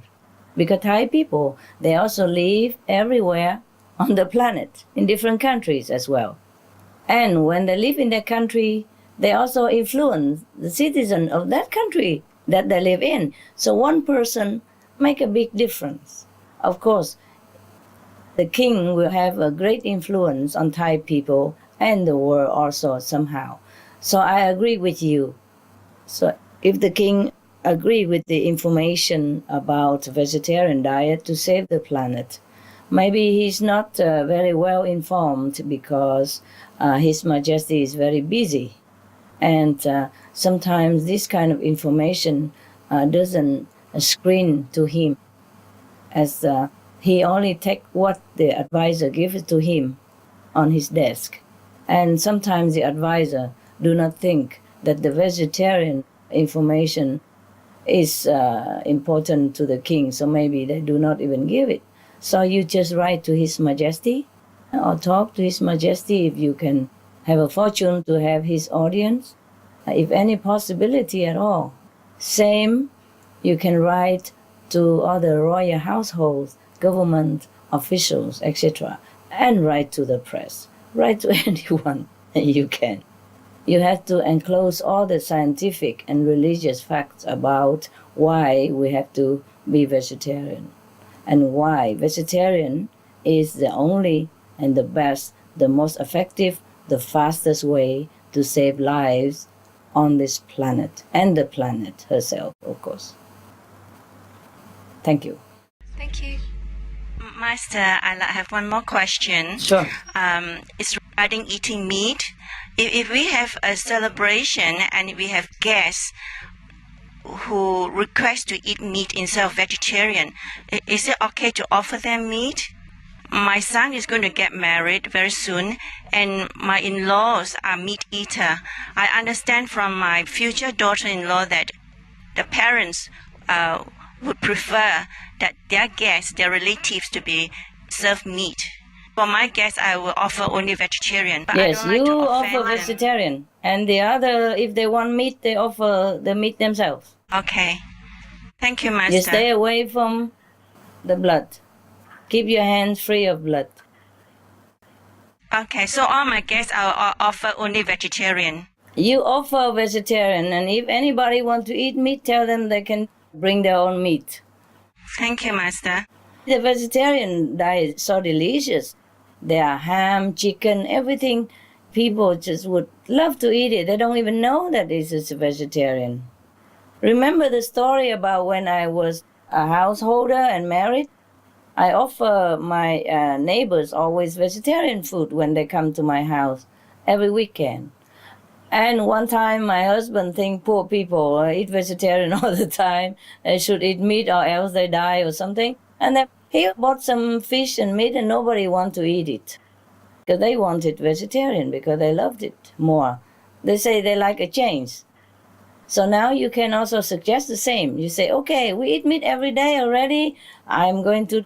Because Thai people, they also live everywhere on the planet, in different countries as well. And when they live in their country, they also influence the citizen of that country that they live in. So one person make a big difference. Of course, the king will have a great influence on Thai people and the world also somehow. So I agree with you. So if the king agree with the information about vegetarian diet to save the planet, maybe he's not very well informed because His Majesty is very busy. And sometimes this kind of information doesn't screen to him as he only take what the advisor gives to him on his desk. And sometimes the advisor do not think that the vegetarian information is important to the king, so maybe they do not even give it. So you just write to His Majesty or talk to His Majesty if you can have a fortune to have his audience, if any possibility at all. Same, you can write to other royal households, government officials, etc., and write to the press. Write to anyone you can. You have to enclose all the scientific and religious facts about why we have to be vegetarian and why vegetarian is the only and the best, the most effective, the fastest way to save lives on this planet and the planet herself, of course. Thank you. Thank you Master, I have one more question. Sure. It's regarding eating meat. If we have a celebration and we have guests who request to eat meat instead of vegetarian, is it okay to offer them meat? My son is going to get married very soon, and my in-laws are meat eater. I understand from my future daughter-in-law that the parents would prefer that their guests, their relatives, to be served meat. For my guests, I will offer only vegetarian. But Yes, I don't like you to offer offend them. vegetarian, and the other, if they want meat, they offer the meat themselves. Okay. Thank you, Master. You stay away from the blood. Keep your hands free of blood. Okay, so all my guests I'll offer only vegetarian. You offer vegetarian, and if anybody wants to eat meat, tell them they can bring their own meat. Thank you, Master. The vegetarian diet is so delicious. There are ham, chicken, everything. People just would love to eat it. They don't even know that this is a vegetarian. Remember the story about when I was a householder and married? I offer my neighbors always vegetarian food when they come to my house every weekend. And one time my husband think poor people eat vegetarian all the time. They should eat meat or else they die or something. And then he bought some fish and meat and nobody want to eat it. Because they wanted vegetarian because they loved it more. They say they like a change. So now you can also suggest the same. You say, okay, we eat meat every day already. I'm going to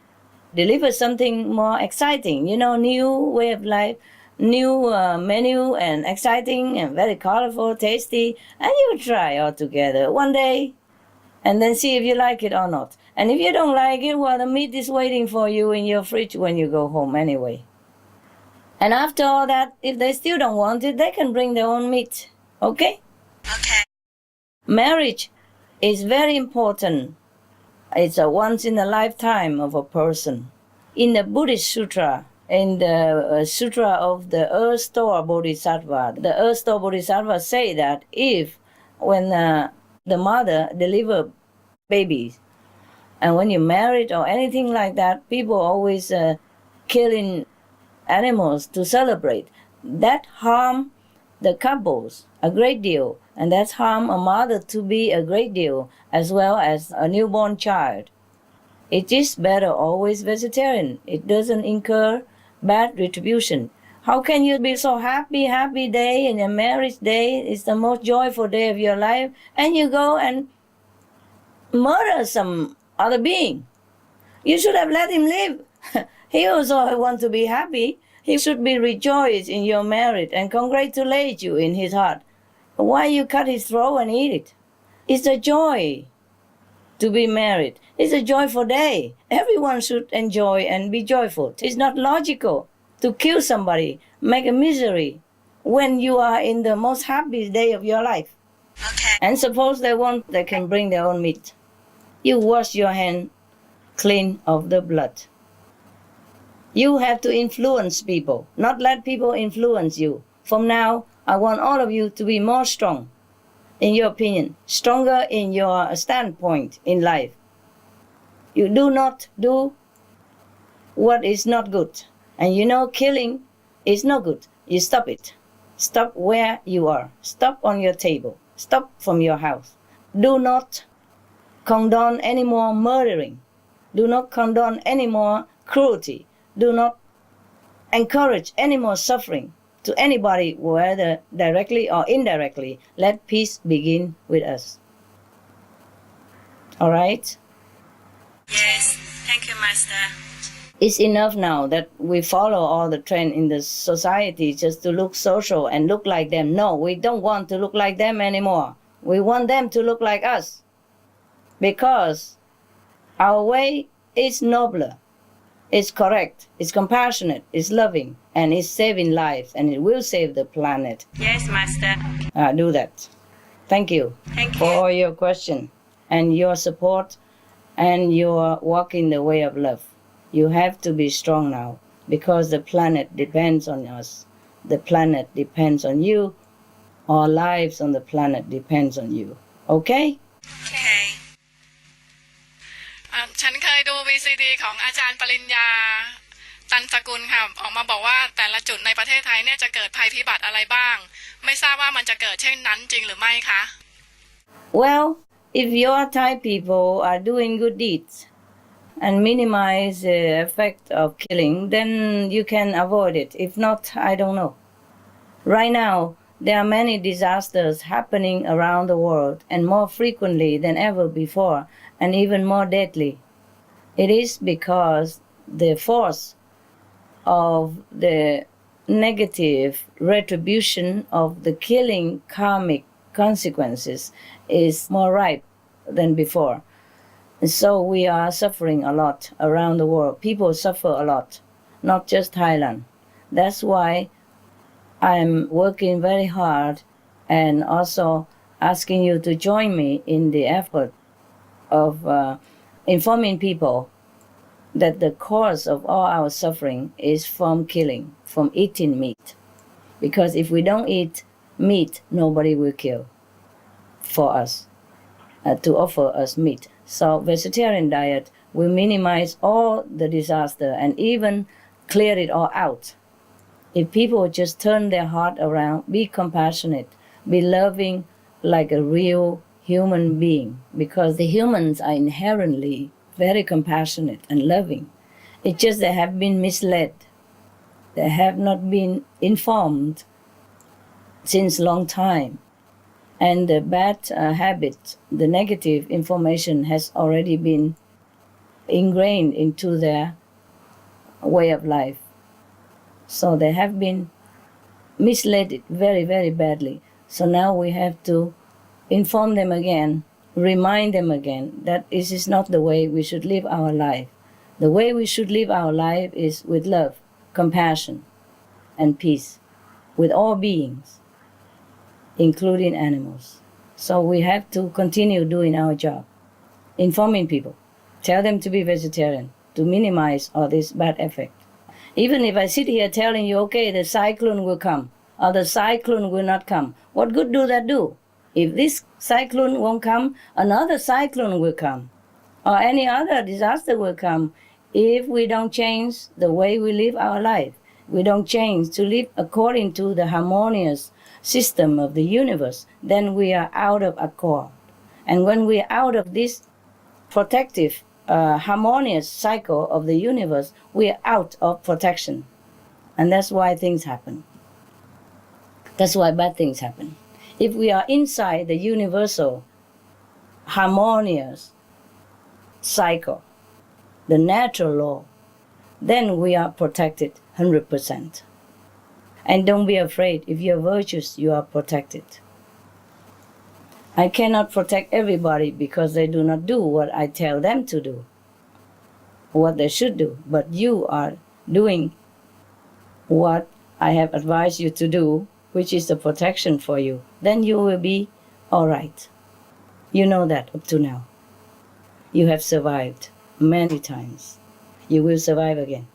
deliver something more exciting, new way of life, new menu and exciting and very colorful, tasty. And you try all together one day and then see if you like it or not. And if you don't like it, well, the meat is waiting for you in your fridge when you go home anyway. And after all that, if they still don't want it, they can bring their own meat. Okay? Okay. Marriage is very important. It's a once in a lifetime of a person. In the Buddhist Sutra, in the Sutra of the Earth Store Bodhisattva, the Earth Store Bodhisattva say that when the mother delivers babies, and when you're married or anything like that, people always killing animals to celebrate. That harm the couples a great deal, and that's harm a mother to be a great deal, as well as a newborn child. It is better always vegetarian. It doesn't incur bad retribution. How can you be so happy day in a marriage day? It's the most joyful day of your life, and you go and murder some other being? You should have let him live. He also wants to be happy. He should be rejoiced in your marriage and congratulate you in his heart. Why you cut his throat and eat it? It's a joy to be married. It's a joyful day. Everyone should enjoy and be joyful. It's not logical to kill somebody, make a misery when you are in the most happy day of your life. Okay. And suppose they can bring their own meat. You wash your hand clean of the blood. You have to influence people, not let people influence you. From now, I want all of you to be more strong in your opinion, stronger in your standpoint in life. You do not do what is not good. And killing is not good. You stop it. Stop where you are. Stop on your table. Stop from your house. Do not condone any more murdering. Do not condone any more cruelty. Do not encourage any more suffering to anybody, whether directly or indirectly. Let peace begin with us. All right? Yes. Thank you, Master. It's enough now that we follow all the trend in the society just to look social and look like them. No, we don't want to look like them anymore. We want them to look like us. Because our way is nobler. It's correct, it's compassionate, it's loving, and it's saving lives, and it will save the planet. Yes, Master. Do that. Thank you. Thank you for your question and your support and your walk in the way of love. You have to be strong now because the planet depends on us. The planet depends on you. Our lives on the planet depends on you. Okay? Okay. ฉันเคย ดู VCD ของอาจารย์ปริญญาตันสกุลค่ะออกมาบอกว่าแต่ละจุดในประเทศไทยเนี่ยจะเกิดภัยพิบัติอะไรบ้างไม่ทราบว่ามันจะเกิดเช่นนั้นจริงหรือไม่คะ Well, if your Thai people are doing good deeds and minimize the effect of killing, then you can avoid it. If not, I don't know. Right now, there are many disasters happening around the world and more frequently than ever before and even more deadly. It is because the force of the negative retribution of the killing karmic consequences is more ripe than before. And so we are suffering a lot around the world. People suffer a lot, not just Thailand. That's why I'm working very hard and also asking you to join me in the effort of informing people that the cause of all our suffering is from killing, from eating meat. Because if we don't eat meat, nobody will kill for us, to offer us meat. So vegetarian diet will minimize all the disaster and even clear it all out. If people just turn their heart around, be compassionate, be loving like a real human being, because the humans are inherently very compassionate and loving. It's just they have been misled. They have not been informed since long time. And the bad habit, the negative information has already been ingrained into their way of life. So they have been misled very, very badly. So now we have to inform them again, remind them again that this is not the way we should live our life. The way we should live our life is with love, compassion, and peace with all beings, including animals. So we have to continue doing our job, informing people, tell them to be vegetarian, to minimize all this bad effect. Even if I sit here telling you, okay, the cyclone will come, or the cyclone will not come, what good do that do? If this cyclone won't come, another cyclone will come, or any other disaster will come. If we don't change the way we live our life, we don't change to live according to the harmonious system of the universe, then we are out of accord. And when we are out of this protective, harmonious cycle of the universe, we are out of protection. And that's why things happen. That's why bad things happen. If we are inside the universal, harmonious cycle, the natural law, then we are protected 100%. And don't be afraid. If you're virtuous, you are protected. I cannot protect everybody because they do not do what I tell them to do, what they should do. But you are doing what I have advised you to do, which is the protection for you. Then you will be all right. You know that up to now. You have survived many times. You will survive again.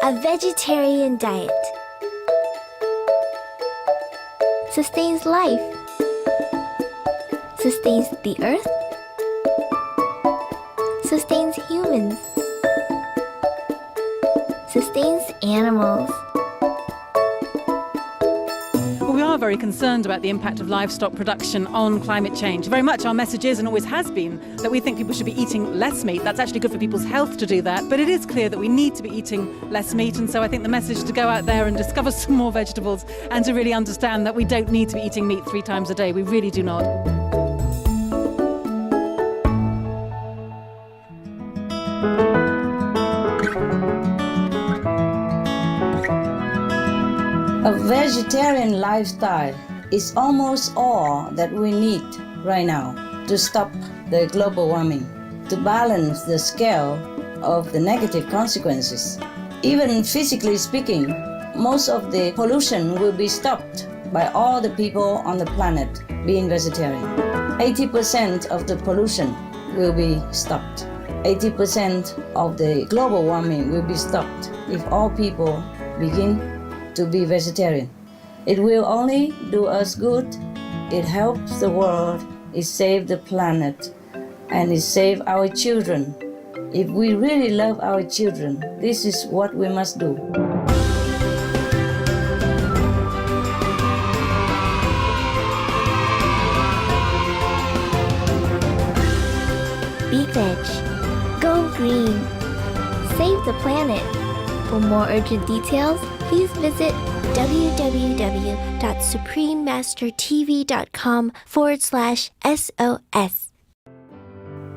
A vegetarian diet sustains life, sustains the earth, sustains humans, sustains animals. We are very concerned about the impact of livestock production on climate change. Very much our message is, and always has been, that we think people should be eating less meat. That's actually good for people's health to do that. But it is clear that we need to be eating less meat. And so I think the message is to go out there and discover some more vegetables and to really understand that we don't need to be eating meat 3 times a day. We really do not. A vegetarian lifestyle is almost all that we need right now to stop the global warming, to balance the scale of the negative consequences. Even physically speaking, most of the pollution will be stopped by all the people on the planet being vegetarian. 80% of the pollution will be stopped. 80% of the global warming will be stopped if all people begin to be vegetarian. It will only do us good. It helps the world. It saves the planet. And it saves our children. If we really love our children, this is what we must do. Be veg. Go green. Save the planet. For more urgent details, please visit www.suprememastertv.com/SOS.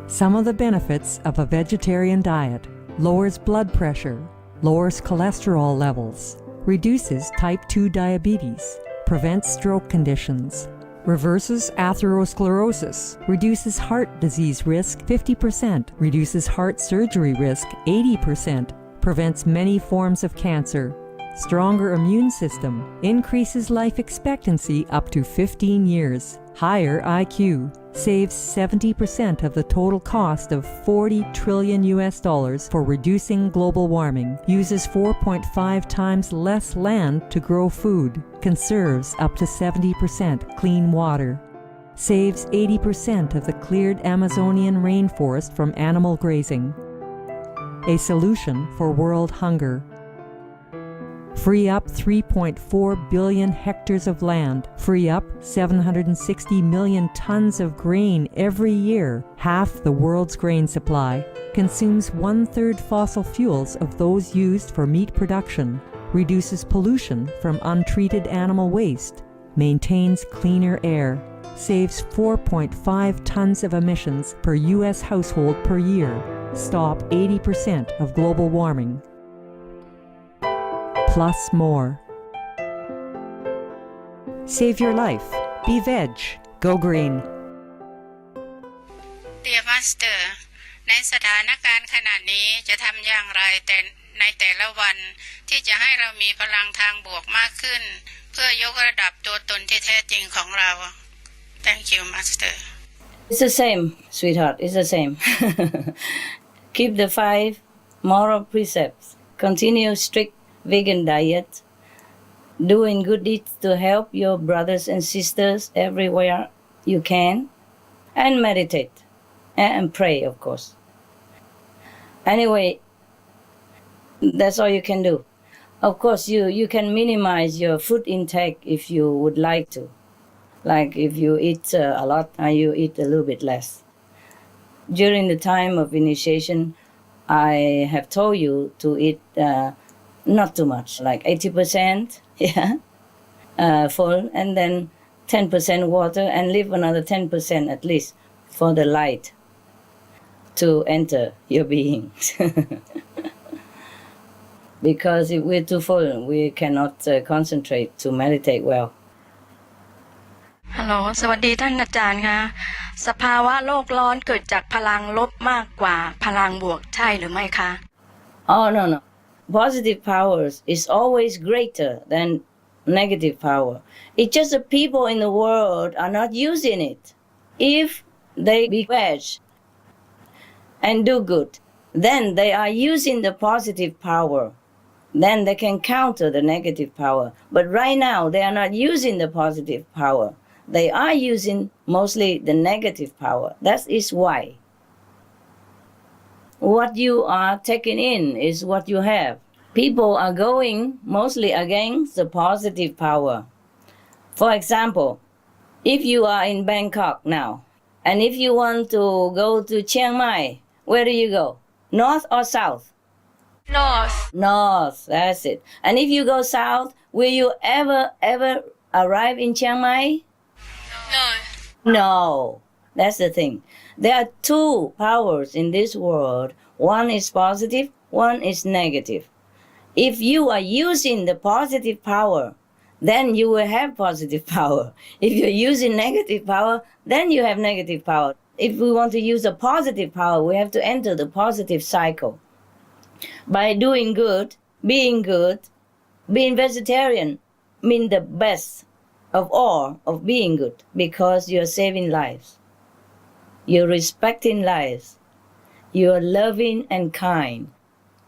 Some of the benefits of a vegetarian diet: lowers blood pressure, lowers cholesterol levels, reduces type 2 diabetes, prevents stroke conditions, reverses atherosclerosis, reduces heart disease risk 50%, reduces heart surgery risk 80%, prevents many forms of cancer, stronger immune system, increases life expectancy up to 15 years, higher IQ, saves 70% of the total cost of $40 trillion for reducing global warming, uses 4.5 times less land to grow food, conserves up to 70% clean water, saves 80% of the cleared Amazonian rainforest from animal grazing. A solution for world hunger. Free up 3.4 billion hectares of land, free up 760 million tons of grain every year, half the world's grain supply, consumes 1/3 fossil fuels of those used for meat production, reduces pollution from untreated animal waste, maintains cleaner air, saves 4.5 tons of emissions per U.S. household per year, stop 80% of global warming. Plus more. Save your life. Be veg. Go green. Dear Master ในสถานการณ์ขณะนี้จะทำอย่างไรในแต่ละวันที่จะให้เรามีพลังทางบวกมากขึ้นเพื่อยกระดับตัวตนที่แท้จริงของเรา Thank you Master It's the same, sweetheart. It's the same. Keep the 5 moral precepts. Continue strict vegan diet, doing good deeds to help your brothers and sisters everywhere you can, and meditate and pray, of course. Anyway, that's all you can do. Of course, you can minimize your food intake if you would like to. Like if you eat a lot, you eat a little bit less. During the time of initiation, I have told you to eat not too much, like 80%, full, and then 10% water, and leave another 10% at least for the light to enter your being. Because if we're too full, we cannot concentrate to meditate well. ฮัลโหลสวัสดีท่านอาจารย์ค่ะสภาวะโลกร้อนเกิดจากพลังลบมากกว่าพลังบวกใช่หรือไม่คะ Oh, no. Positive powers is always greater than negative power. It's just the people in the world are not using it. If they be veg and do good, then they are using the positive power. Then they can counter the negative power. But right now, they are not using the positive power. They are using mostly the negative power. That is why. What you are taking in is what you have. People are going mostly against the positive power. For example, if you are in Bangkok now, and if you want to go to Chiang Mai, where do you go? North or south? North, that's it. And if you go south, will you ever arrive in Chiang Mai? No, that's the thing. There are 2 powers in this world. One is positive, one is negative. If you are using the positive power, then you will have positive power. If you're using negative power, then you have negative power. If we want to use a positive power, we have to enter the positive cycle. By doing good, being vegetarian, mean the best of all of being good, because you're saving lives. You're respecting lives. You're loving and kind.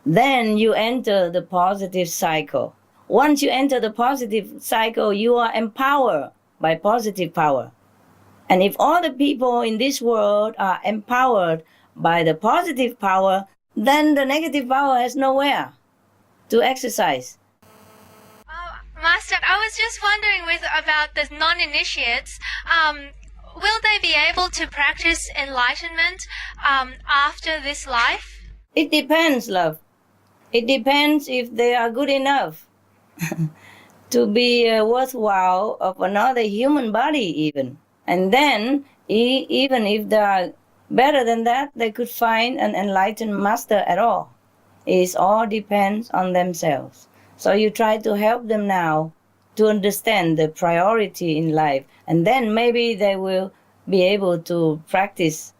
Then you enter the positive cycle. Once you enter the positive cycle, you are empowered by positive power. And if all the people in this world are empowered by the positive power, then the negative power has nowhere to exercise. Master, I was just wondering about the non-initiates. Will they be able to practice enlightenment after this life? It depends, love. It depends if they are good enough to be worthwhile of another human body even. And then, even if they are better than that, they could find an enlightened master at all. It all depends on themselves. So you try to help them now to understand the priority in life, and then maybe they will be able to practice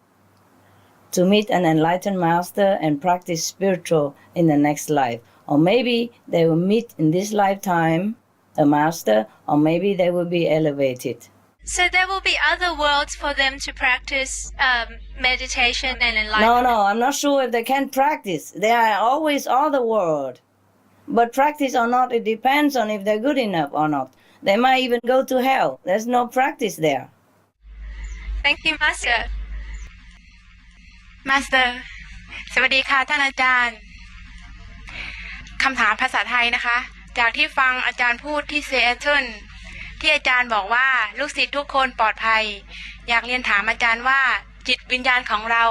to meet an enlightened master and practice spiritual in the next life. Or maybe they will meet in this lifetime a master, or maybe they will be elevated. So there will be other worlds for them to practice meditation and enlightenment? No, I'm not sure if they can practice. There are always other worlds. But practice or not, it depends on if they're good enough or not. They might even go to hell. There's no practice there. Thank you, Master. Master สวัสดีค่ะท่านอาจารย์คำถามภาษาไทยนะคะจากที่ฟังอาจารย์พูดที่ซีแอตเทิลที่อาจารย์บอกว่าลูกศิษย์ทุกคนปลอดภัยอยากเรียนถามอาจารย์ว่าจิตวิญญาณของเรา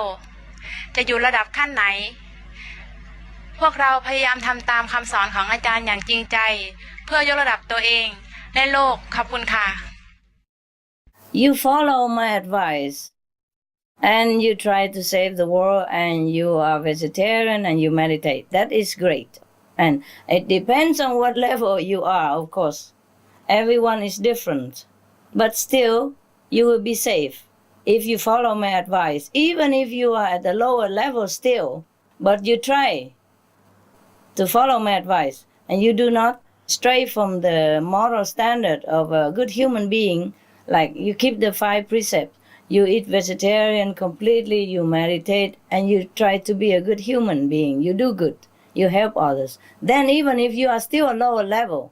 จะอยู่ระดับขั้นไหนพวกเราพยายามทำตามคำสอนของอาจารย์อย่างจริงใจเพื่อยกระดับตัวเองและโลกขอบคุณค่ะ You follow my advice and you try to save the world and you are vegetarian and you meditate. That is great. And it depends on what level you are, of course. Everyone is different. But still, you will be safe if you follow my advice. Even if you are at the lower level still, but you try to follow my advice and you do not stray from the moral standard of a good human being, like you keep the 5 precepts, you eat vegetarian completely, you meditate, and you try to be a good human being, you do good, you help others. Then even if you are still a lower level,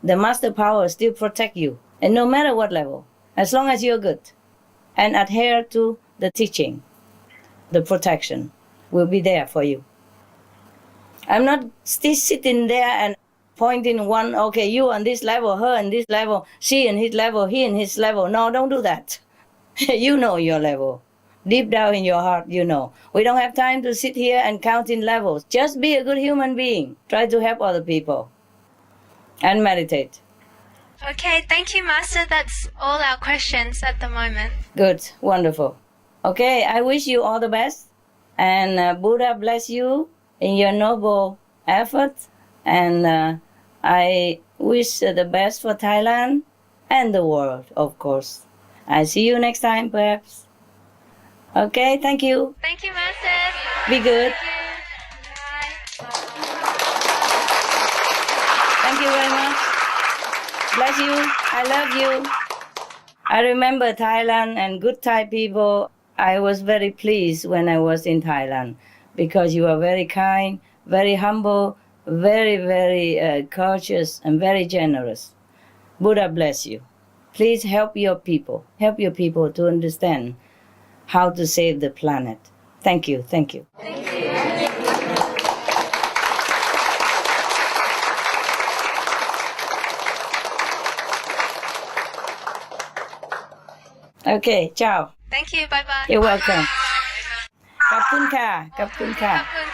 the master power still protect you, and no matter what level, as long as you're good and adhere to the teaching, the protection will be there for you. I'm not still sitting there and pointing one, okay, you on this level, her on this level, she in his level, he in his level. No, don't do that. You know your level. Deep down in your heart, you know. We don't have time to sit here and count in levels. Just be a good human being. Try to help other people. And meditate. Okay, thank you, Master. That's all our questions at the moment. Good, wonderful. Okay, I wish you all the best. And Buddha bless you in your noble effort. And I wish the best for Thailand and the world, of course. I see you next time, perhaps. Okay, thank you. Thank you, Master. Be good. Thank you very much. Bless you. I love you. I remember Thailand and good Thai people. I was very pleased when I was in Thailand because you are very kind, very humble, very, very courteous and very generous. Buddha bless you. Please help your people. Help your people to understand how to save the planet. Thank you. Thank you. Thank you. Okay, ciao. Thank you. Bye bye. You're welcome. ขอบคุณค่ะ ขอบคุณค่ะ ขอบคุณ